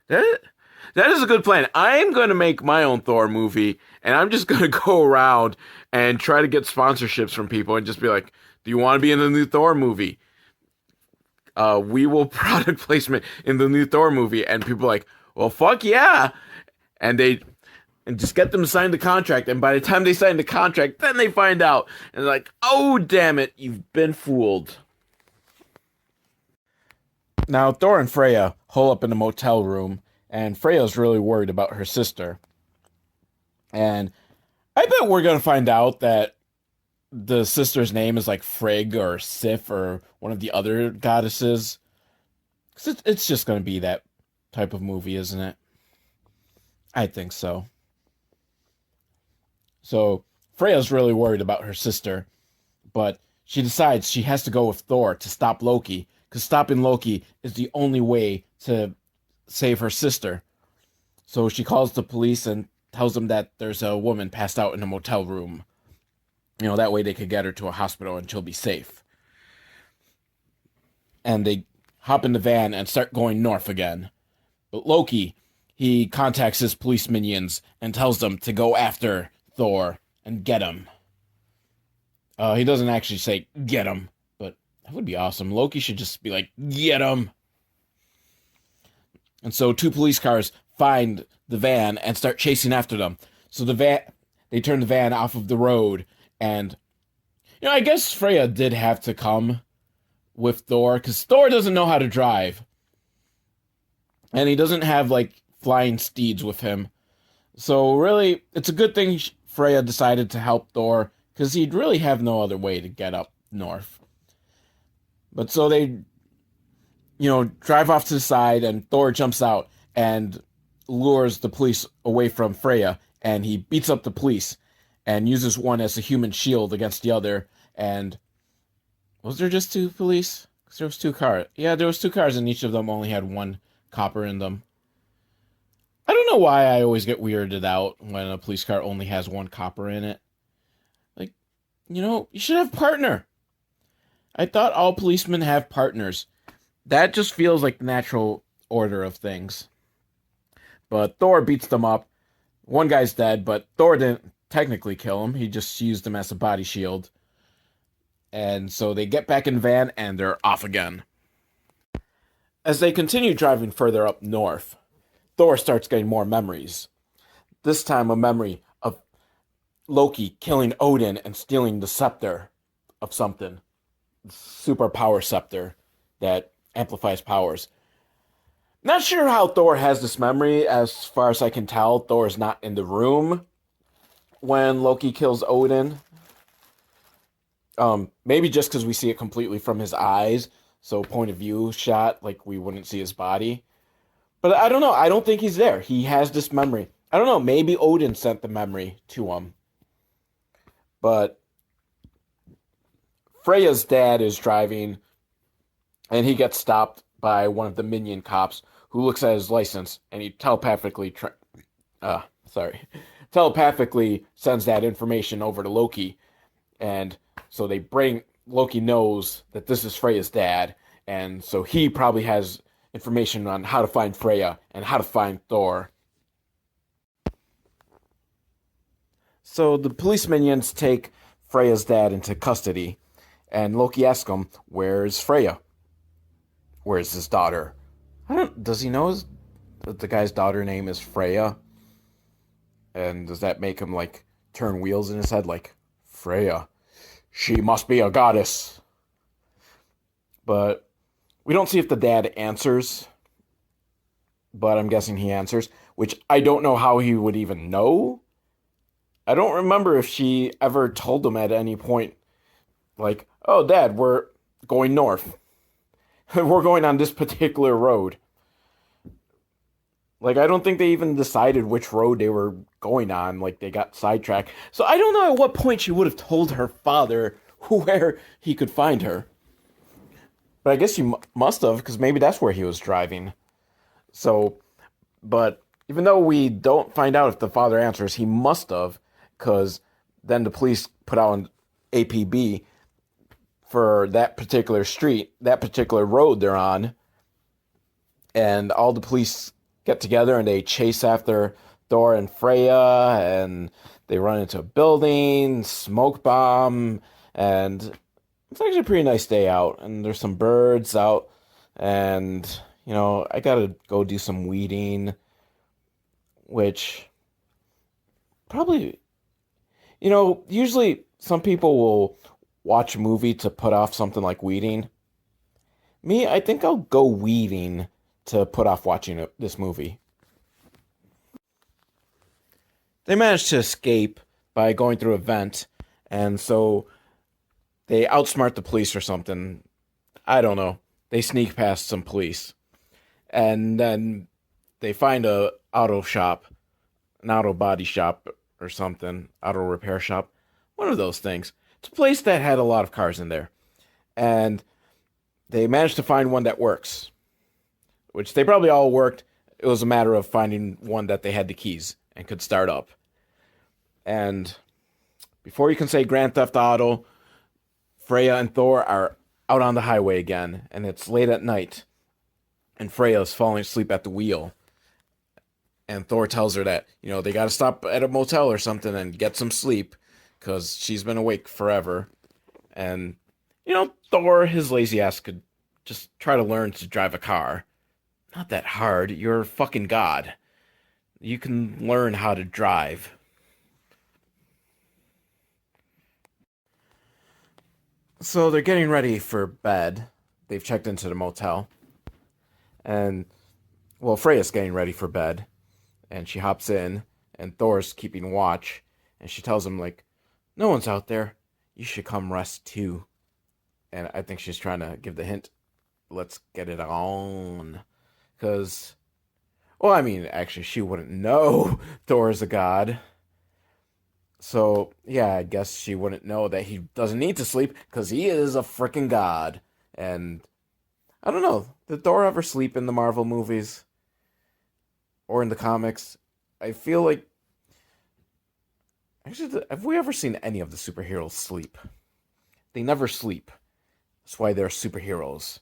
That, that is a good plan. I'm going to make my own Thor movie, and I'm just going to go around and try to get sponsorships from people and just be like, do you want to be in the new Thor movie? We will product placement in the new Thor movie. And people are like, well, fuck yeah. And just get them to sign the contract. And by the time they sign the contract, then they find out. And they're like, oh, damn it, you've been fooled. Now, Thor and Freya hole up in a motel room, and Freya's really worried about her sister. And I bet we're going to find out that the sister's name is like Frigg or Sif or one of the other goddesses. 'Cause it's just going to be that type of movie, isn't it? I think so. So Freya's really worried about her sister, but she decides she has to go with Thor to stop Loki, because stopping Loki is the only way to save her sister. So she calls the police and tells them that there's a woman passed out in a motel room. That way they could get her to a hospital and she'll be safe. And they hop in the van and start going north again. But Loki, he contacts his police minions and tells them to go after Thor and get him. He doesn't actually say get him, but that would be awesome. Loki should just be like, get him. And so two police cars find the van and start chasing after them. So they turn the van off of the road, and I guess Freya did have to come with Thor, because Thor doesn't know how to drive. And he doesn't have, like, flying steeds with him. So really, it's a good thing Freya decided to help Thor, because he'd really have no other way to get up north. But so they, drive off to the side, and Thor jumps out and lures the police away from Freya, and he beats up the police and uses one as a human shield against the other. And was there just two police? Because there was two cars. Yeah, there was two cars, and each of them only had one copper in them. I don't know why I always get weirded out when a police car only has one copper in it. Like, you should have partner. I thought all policemen have partners. That just feels like the natural order of things. But Thor beats them up. One guy's dead, but Thor didn't technically kill him. He just used him as a body shield. And so they get back in the van and they're off again. As they continue driving further up north, Thor starts getting more memories. This time a memory of Loki killing Odin and stealing the scepter of something. Super power scepter that amplifies powers. Not sure how Thor has this memory. As far as I can tell, Thor is not in the room when Loki kills Odin. Maybe just because we see it completely from his eyes, so point of view shot, like we wouldn't see his body. But I don't know. I don't think he's there. He has this memory. I don't know. Maybe Odin sent the memory to him. But Freya's dad is driving, and he gets stopped by one of the minion cops who looks at his license, and he telepathically sends that information over to Loki. And so Loki knows that this is Freya's dad, and so he probably has information on how to find Freya and how to find Thor. So the police minions take Freya's dad into custody, and Loki asks him, where's Freya? Where's his daughter? Does he know the guy's daughter name is Freya? And does that make him, like, turn wheels in his head? Like, Freya, she must be a goddess. But we don't see if the dad answers. But I'm guessing he answers, which I don't know how he would even know. I don't remember if she ever told him at any point, like, oh, Dad, we're going north. We're going on this particular road. Like, I don't think they even decided which road they were going on. Like, they got sidetracked. So I don't know at what point she would have told her father where he could find her. But I guess she must have, because maybe that's where he was driving. So, but Even though we don't find out if the father answers, he must have, because then the police put out an APB for that particular street, that particular road they're on, and all the police get together and they chase after Thor and Freya, and they run into a building, smoke bomb, and it's actually a pretty nice day out. And there's some birds out, and I gotta go do some weeding, which probably, usually some people will watch a movie to put off something like weeding. Me, I think I'll go weeding to put off watching this movie. They managed to escape by going through a vent, and so they outsmart the police or something. I don't know. They sneak past some police, and then they find a auto shop, an auto body shop or something, auto repair shop, one of those things. It's a place that had a lot of cars in there, and they managed to find one that works, which they probably all worked. It was a matter of finding one that they had the keys and could start up. And before you can say Grand Theft Auto, Freya and Thor are out on the highway again, and it's late at night, and Freya is falling asleep at the wheel. And Thor tells her that, they got to stop at a motel or something and get some sleep because she's been awake forever. And, Thor, his lazy ass, could just try to learn to drive a car. Not that hard. You're a fucking god. You can learn how to drive. So they're getting ready for bed. They've checked into the motel. And, well, Freya's getting ready for bed. And she hops in, and Thor's keeping watch. And she tells him, no one's out there. You should come rest too. And I think she's trying to give the hint, let's get it on. Because, well, I mean, actually, she wouldn't know Thor is a god. So, yeah, I guess she wouldn't know that he doesn't need to sleep because he is a freaking god. And I don't know, did Thor ever sleep in the Marvel movies? Or in the comics? I feel like... Actually, have we ever seen any of the superheroes sleep? They never sleep. That's why they're superheroes.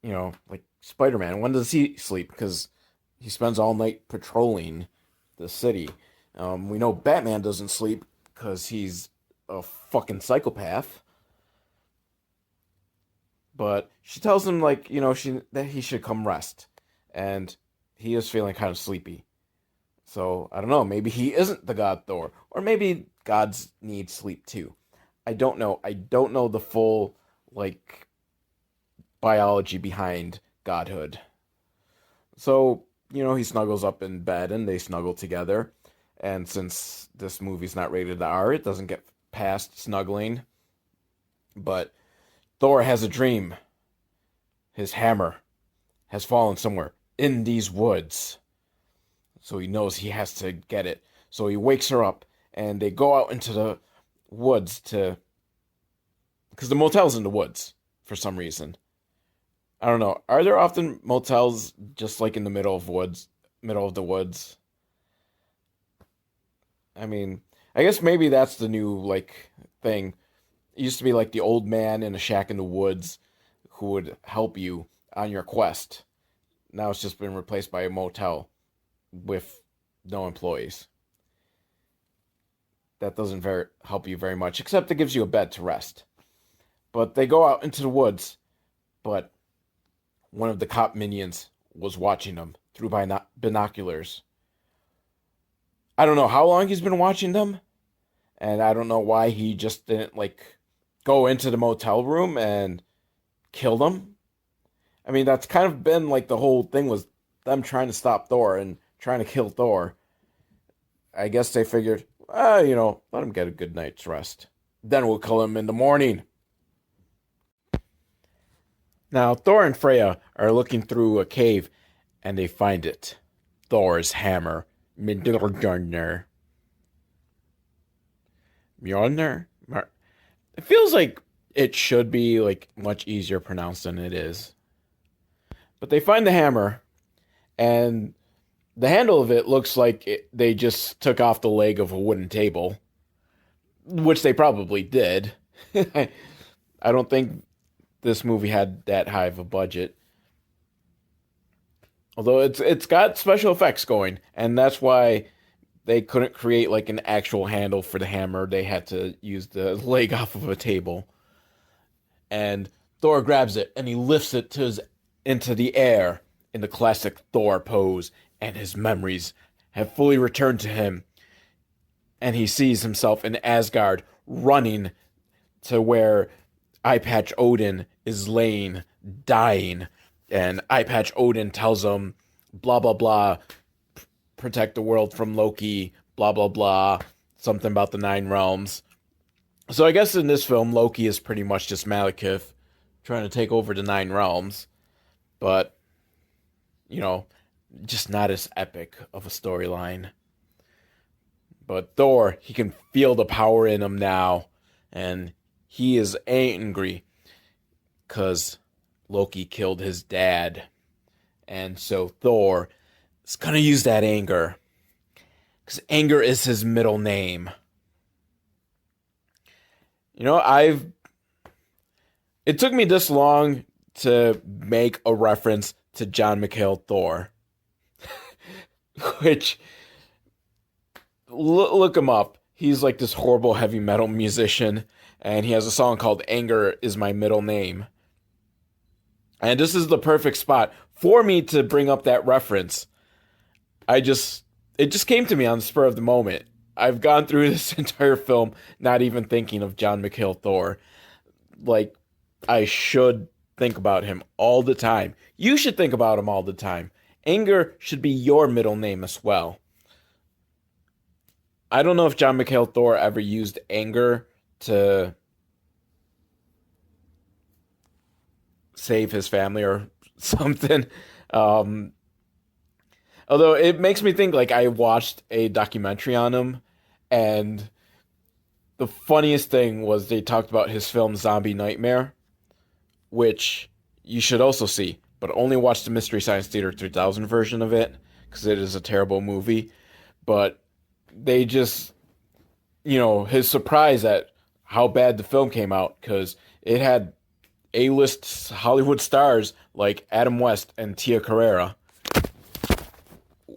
Like Spider-Man. When does he sleep? Because he spends all night patrolling the city. We know Batman doesn't sleep because he's a fucking psychopath. But she tells him, that he should come rest. And he is feeling kind of sleepy. So, I don't know, maybe he isn't the god Thor. Or maybe gods need sleep too. I don't know. I don't know the full, biology behind godhood. So, he snuggles up in bed and they snuggle together. And since this movie's not rated R, it doesn't get past snuggling. But Thor has a dream. His hammer has fallen somewhere in these woods. So he knows he has to get it. So he wakes her up and they go out into the woods because the motel's in the woods for some reason. I don't know. Are there often motels just in the middle of the woods? I mean, I guess maybe that's the new thing. It used to be the old man in a shack in the woods who would help you on your quest. Now it's just been replaced by a motel with no employees. That doesn't help you very much, except it gives you a bed to rest. But they go out into the woods, but one of the cop minions was watching them through binoculars. I don't know how long he's been watching them, and I don't know why he just didn't go into the motel room and kill them. I mean, that's kind of been the whole thing was them trying to stop Thor and trying to kill Thor. I guess they figured, let him get a good night's rest. Then we'll kill him in the morning. Now, Thor and Freya are looking through a cave, and they find it. Thor's hammer. Mjolnir. Mjolnir? It feels like it should be much easier pronounced than it is. But they find the hammer, and the handle of it looks like they just took off the leg of a wooden table, which they probably did. I don't think this movie had that high of a budget. Although it's got special effects going, and that's why they couldn't create like an actual handle for the hammer. They had to use the leg off of a table. And Thor grabs it and he lifts it into the air in the classic Thor pose, and his memories have fully returned to him. And he sees himself in Asgard running to where Eye Patch Odin is laying, dying. And Eye Patch Odin tells him, blah, blah, blah, protect the world from Loki, blah, blah, blah, something about the Nine Realms. So I guess in this film, Loki is pretty much just Malekith trying to take over the Nine Realms. But, just not as epic of a storyline. But Thor, he can feel the power in him now. And he is angry because Loki killed his dad. And so Thor is going to use that anger. Because anger is his middle name. It took me this long to make a reference to John McHale Thor. Which, look him up. He's like this horrible heavy metal musician. And he has a song called Anger Is My Middle Name. And this is the perfect spot for me to bring up that reference. It just came to me on the spur of the moment. I've gone through this entire film not even thinking of John McHale Thor. Like, I should think about him all the time. You should think about him all the time. Anger should be your middle name as well. I don't know if John McHale Thor ever used anger to save his family or something. Although it makes me think, like, I watched a documentary on him, and the funniest thing was they talked about his film Zombie Nightmare, which you should also see, but only watch the Mystery Science Theater 3000 version of it, because it is a terrible movie. But they just, his surprise at how bad the film came out, because it had A-list Hollywood stars like Adam West and Tia Carrere,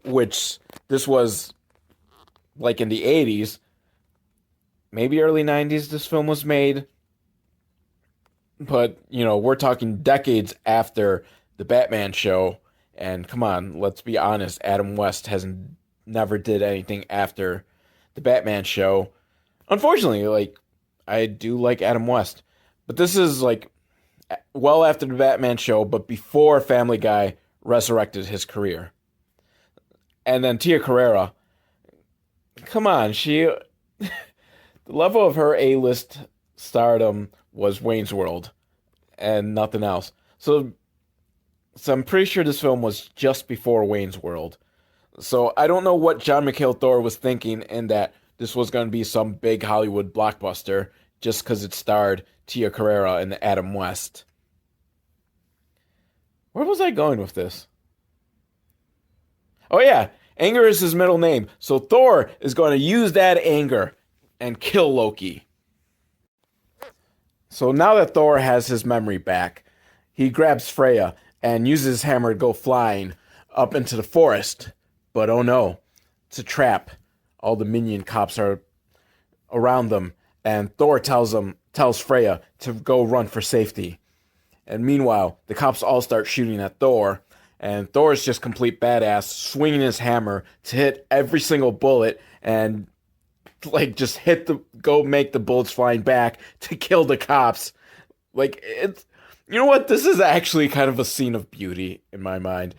which this was like in the 80s, maybe early 90s this film was made. But, we're talking decades after the Batman show, and come on, let's be honest, Adam West never did anything after the Batman show. Unfortunately, like, I do like Adam West, but this is like well after the Batman show, but before Family Guy resurrected his career. And then Tia Carrere, come on, the level of her A-list stardom was Wayne's World and nothing else. So I'm pretty sure this film was just before Wayne's World. So I don't know what John McHale Thor was thinking in that this was going to be some big Hollywood blockbuster just because it starred Tia Carrere and Adam West. Where was I going with this? Oh yeah, anger is his middle name. So Thor is going to use that anger and kill Loki. So now that Thor has his memory back, he grabs Freya and uses his hammer to go flying up into the forest. But oh no, it's a trap. All the minion cops are around them, and Thor tells Freya to go run for safety. And meanwhile, the cops all start shooting at Thor, and Thor is just complete badass, swinging his hammer to hit every single bullet and like just make the bullets flying back to kill the cops. Like, it's, you know what? This is actually kind of a scene of beauty in my mind.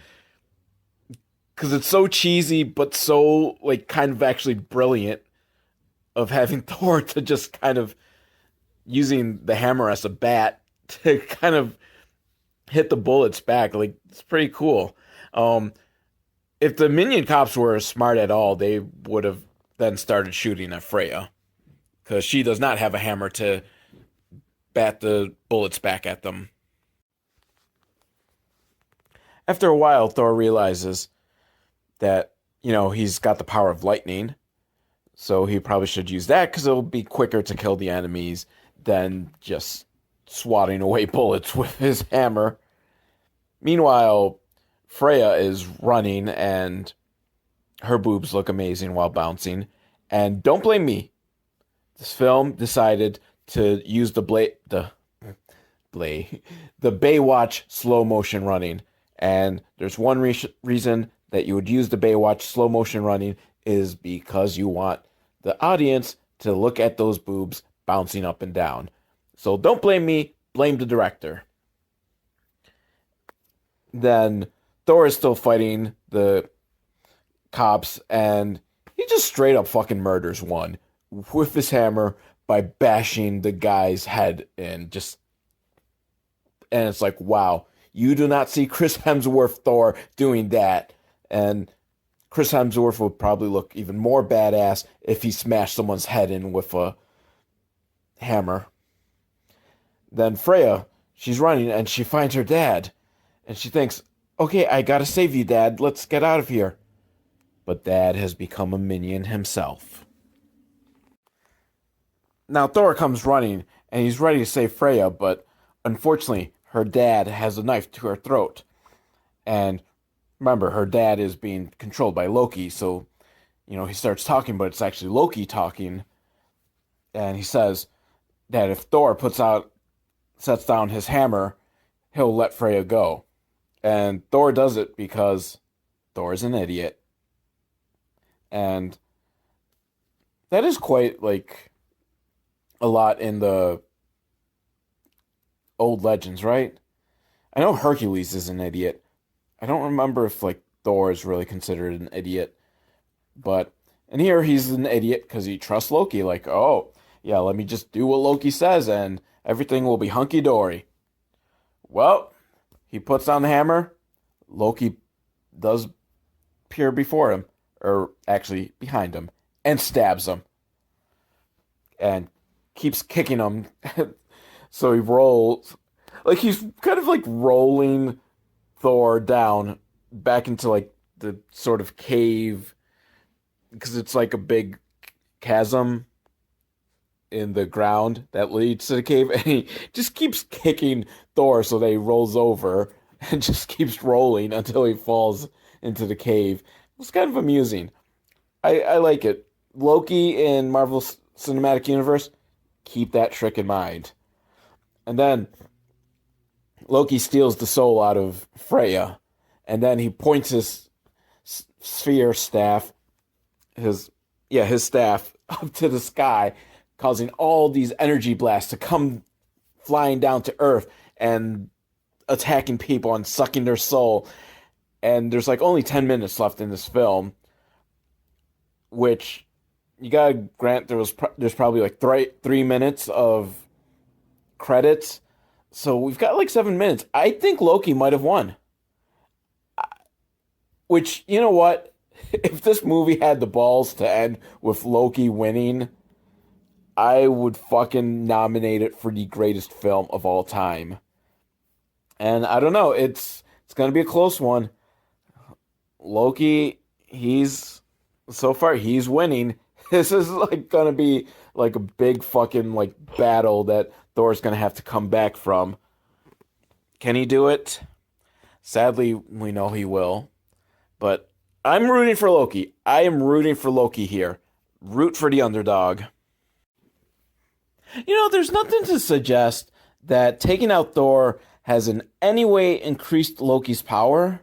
Because it's so cheesy, but so, like, kind of actually brilliant of having Thor to just kind of using the hammer as a bat to kind of hit the bullets back. Like, it's pretty cool. If the minion cops were smart at all, they would have then started shooting at Freya. Because she does not have a hammer to bat the bullets back at them. After a while, Thor realizes that, he's got the power of lightning, so he probably should use that because it'll be quicker to kill the enemies than just swatting away bullets with his hammer. Meanwhile, Freya is running and her boobs look amazing while bouncing. And don't blame me. This film decided to use the Baywatch slow motion running. And there's one reason that you would use the Baywatch slow motion running is because you want the audience to look at those boobs bouncing up and down. So don't blame me, blame the director. Then Thor is still fighting the cops, and he just straight up fucking murders one with his hammer by bashing the guy's head in. And it's like, wow, you do not see Chris Hemsworth Thor doing that. And Chris Hemsworth would probably look even more badass if he smashed someone's head in with a hammer. Then Freya, she's running and she finds her dad. And she thinks, okay, I gotta save you, Dad. Let's get out of here. But Dad has become a minion himself. Now Thor comes running and he's ready to save Freya, but unfortunately, her dad has a knife to her throat. And remember, her dad is being controlled by Loki, so, he starts talking, but it's actually Loki talking. And he says that if Thor sets down his hammer, he'll let Freya go. And Thor does it because Thor is an idiot. And that is quite, a lot in the old legends, right? I know Hercules is an idiot. I don't remember if, Thor is really considered an idiot. But, and here he's an idiot because he trusts Loki. Oh, yeah, let me just do what Loki says and everything will be hunky-dory. Well, he puts down the hammer. Loki does appear before him, or actually behind him, and stabs him. And keeps kicking him. So he rolls. He's kind of rolling Thor down back into the sort of cave. Because it's a big chasm in the ground that leads to the cave. And he just keeps kicking Thor so that he rolls over. And just keeps rolling until he falls into the cave. It's kind of amusing. I like it. Loki in Marvel's Cinematic Universe, keep that trick in mind. And then Loki steals the soul out of Freya. And then he points his sphere staff, his staff, up to the sky, causing all these energy blasts to come flying down to Earth and attacking people and sucking their soul. And there's only 10 minutes left in this film, which you gotta grant there's probably 3 minutes of credits. So we've got 7 minutes. I think Loki might have won. Which, you know what? If this movie had the balls to end with Loki winning, I would fucking nominate it for the greatest film of all time. And I don't know, it's gonna be a close one. Loki, so far he's winning. This is gonna be a big fucking battle that Thor's gonna have to come back from. Can he do it? Sadly, we know he will. But I'm rooting for Loki. I am rooting for Loki here. Root for the underdog. There's nothing to suggest that taking out Thor has in any way increased Loki's power,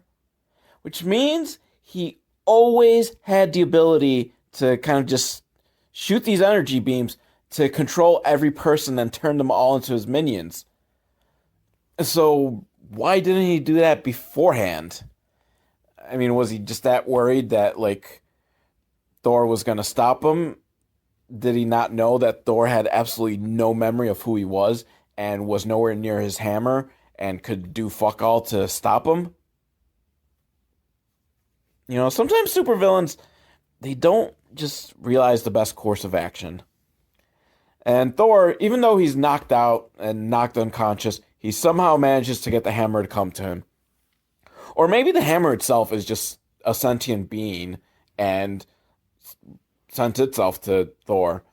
which means he always had the ability to kind of just shoot these energy beams to control every person and turn them all into his minions. So why didn't he do that beforehand? I mean, was he just that worried that Thor was going to stop him? Did he not know that Thor had absolutely no memory of who he was and was nowhere near his hammer and could do fuck all to stop him? Sometimes supervillains, they don't just realize the best course of action. And Thor, even though he's knocked out and knocked unconscious, he somehow manages to get the hammer to come to him. Or maybe the hammer itself is just a sentient being and sent itself to Thor.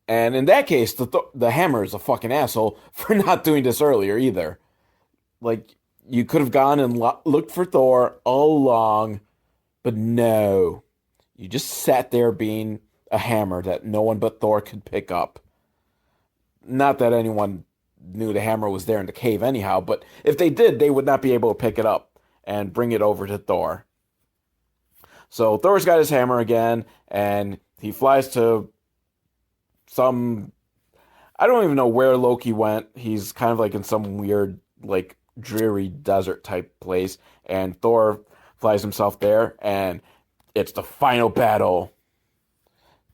And in that case, the hammer is a fucking asshole for not doing this earlier either. Like, you could have gone and looked for Thor all along, but no. You just sat there being a hammer that no one but Thor could pick up. Not that anyone knew the hammer was there in the cave anyhow, but if they did, they would not be able to pick it up and bring it over to Thor. So Thor's got his hammer again, and he flies to some... I don't even know where Loki went. He's kind of like in some weird, like, dreary desert type place, and Thor flies himself there, and it's the final battle.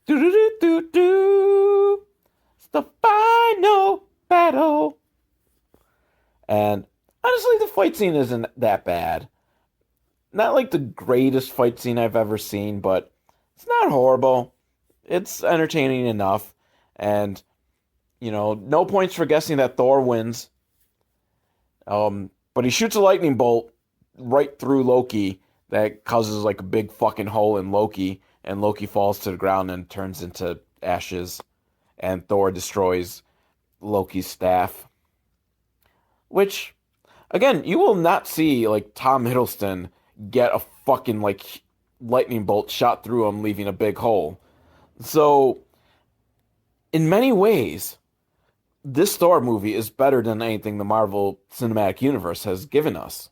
Do-do-do-do-do. It's the final battle. And honestly, the fight scene isn't that bad. Not like the greatest fight scene I've ever seen, but it's not horrible. It's entertaining enough. And, you know, no points for guessing that Thor wins. But he shoots a lightning bolt right through Loki that causes like a big fucking hole in Loki, and Loki falls to the ground and turns into ashes, and Thor destroys Loki's staff. Which, again, you will not see like Tom Hiddleston get a fucking like lightning bolt shot through him, leaving a big hole. So, in many ways, this Thor movie is better than anything the Marvel Cinematic Universe has given us.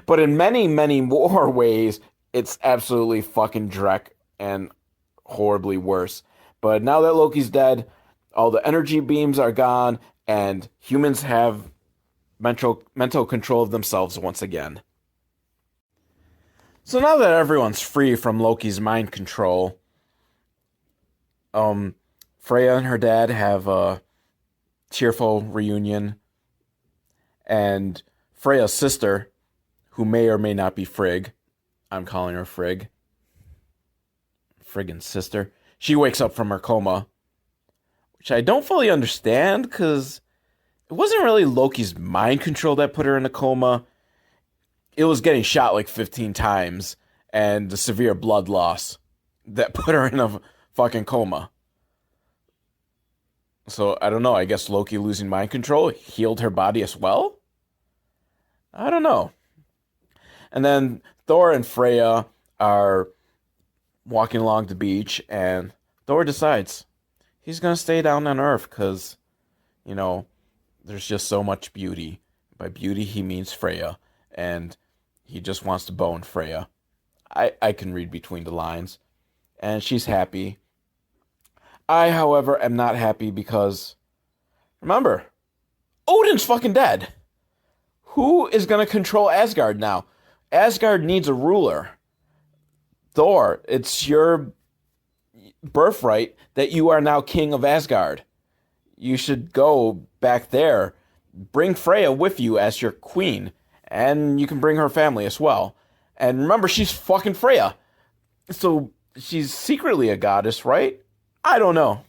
But in many, many more ways, it's absolutely fucking dreck and horribly worse. But now that Loki's dead, all the energy beams are gone, and humans have mental control of themselves once again. So now that everyone's free from Loki's mind control, Freya and her dad have a tearful reunion, and Freya's sister, who may or may not be Frigg, I'm calling her Frigg, friggin' sister, she wakes up from her coma, which I don't fully understand, because it wasn't really Loki's mind control that put her in a coma. It was getting shot like 15 times, and the severe blood loss that put her in a fucking coma. So, I don't know, I guess Loki losing mind control healed her body as well? I don't know. And then Thor and Freya are walking along the beach, and Thor decides he's going to stay down on Earth because, you know, there's just so much beauty. By beauty, he means Freya, and he just wants to bone Freya. I can read between the lines, and she's happy. I, however, am not happy because, remember, Odin's fucking dead. Who is going to control Asgard now? Asgard needs a ruler. Thor, it's your birthright that you are now king of Asgard. You should go back there. Bring Freya with you as your queen. And you can bring her family as well. And remember, she's fucking Freya. So she's secretly a goddess, right? I don't know.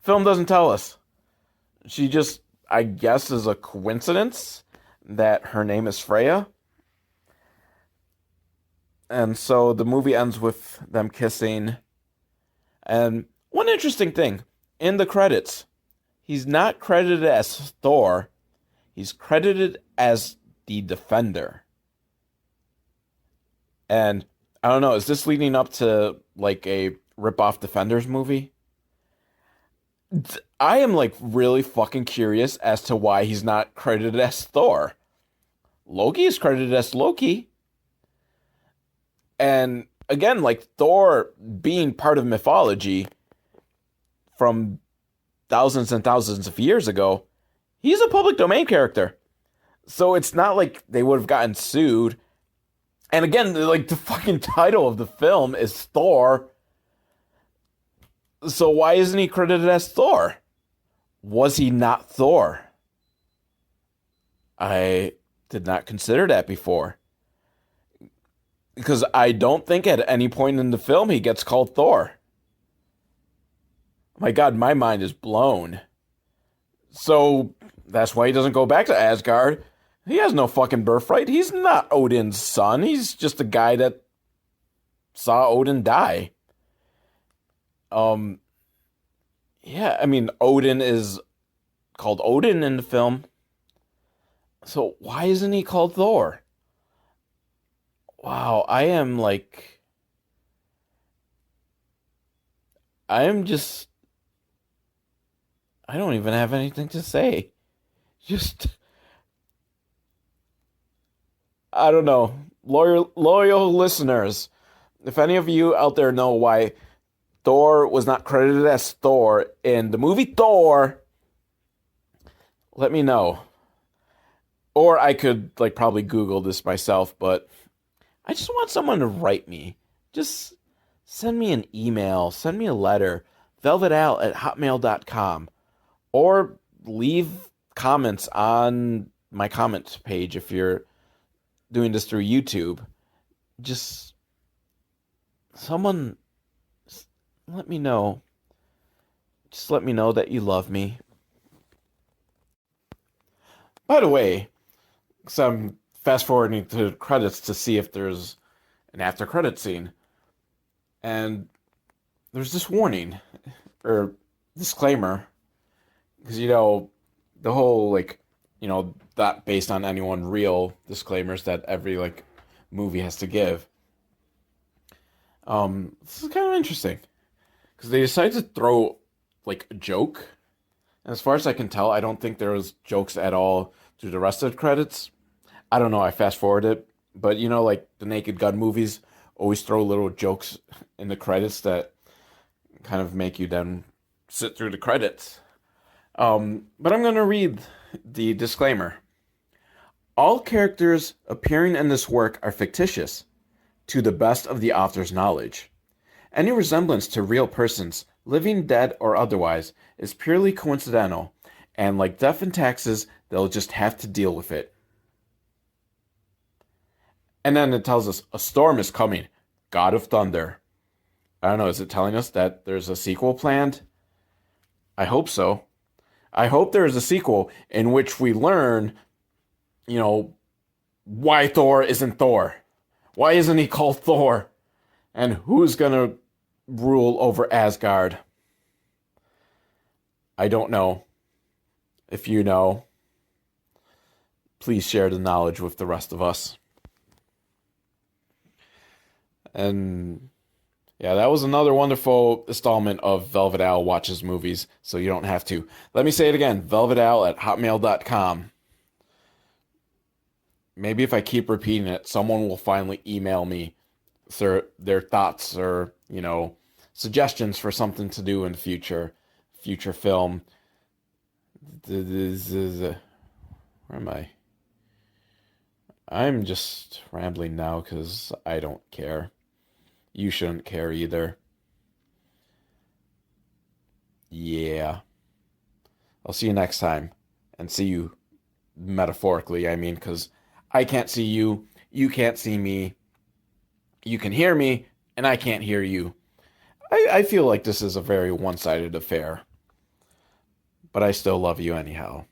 Film doesn't tell us. She just, I guess, is a coincidence that her name is Freya. And so the movie ends with them kissing. And one interesting thing, in the credits, he's not credited as Thor. He's credited as the Defender. And I don't know, is this leading up to like a rip-off Defenders movie? I am like really fucking curious as to why he's not credited as Thor. Loki is credited as Loki. And again, like Thor being part of mythology from thousands and thousands of years ago, he's a public domain character. So it's not like they would have gotten sued. And again, like the fucking title of the film is Thor. So why isn't he credited as Thor? Was he not Thor? I did not consider that before. Because I don't think at any point in the film he gets called Thor. My God, my mind is blown. So that's why he doesn't go back to Asgard. He has no fucking birthright. He's not Odin's son. He's just a guy that saw Odin die. Um, yeah, I mean, Odin is called Odin in the film. So why isn't he called Thor? Wow, I am just, I don't even have anything to say. Just, I don't know. Loyal listeners, if any of you out there know why Thor was not credited as Thor in the movie Thor, let me know. Or I could like probably Google this myself, but I just want someone to write me. Just send me an email, send me a letter, velvetal@hotmail.com, or leave comments on my comments page if you're doing this through YouTube. Just someone let me know. Just let me know that you love me. By the way, because I'm fast forwarding to the credits to see if there's an after credit scene. And there's this warning or disclaimer. Because, the whole, not based on anyone real disclaimers that every, movie has to give. This is kind of interesting. Because they decided to throw, a joke. And as far as I can tell, I don't think there was jokes at all through the rest of the credits. I don't know, I fast forwarded. But, the Naked Gun movies always throw little jokes in the credits that kind of make you then sit through the credits. But I'm going to read the disclaimer. All characters appearing in this work are fictitious, to the best of the author's knowledge. Any resemblance to real persons, living, dead, or otherwise, is purely coincidental, and like death and taxes, they'll just have to deal with it. And then it tells us, a storm is coming, God of Thunder. I don't know, is it telling us that there's a sequel planned? I hope so. I hope there is a sequel in which we learn, why Thor isn't Thor. Why isn't he called Thor? And who's gonna rule over Asgard? I don't know. If you know, please share the knowledge with the rest of us. And yeah, that was another wonderful installment of Velvet Owl Watches Movies, so you don't have to. Let me say it again, velvetal@hotmail.com. Maybe if I keep repeating it, someone will finally email me their thoughts or, suggestions for something to do in the future film. Where am I? I'm just rambling now because I don't care. You shouldn't care either. Yeah. I'll see you next time. And see you metaphorically, I mean, because I can't see you, you can't see me, you can hear me, and I can't hear you. I feel like this is a very one-sided affair. But I still love you anyhow.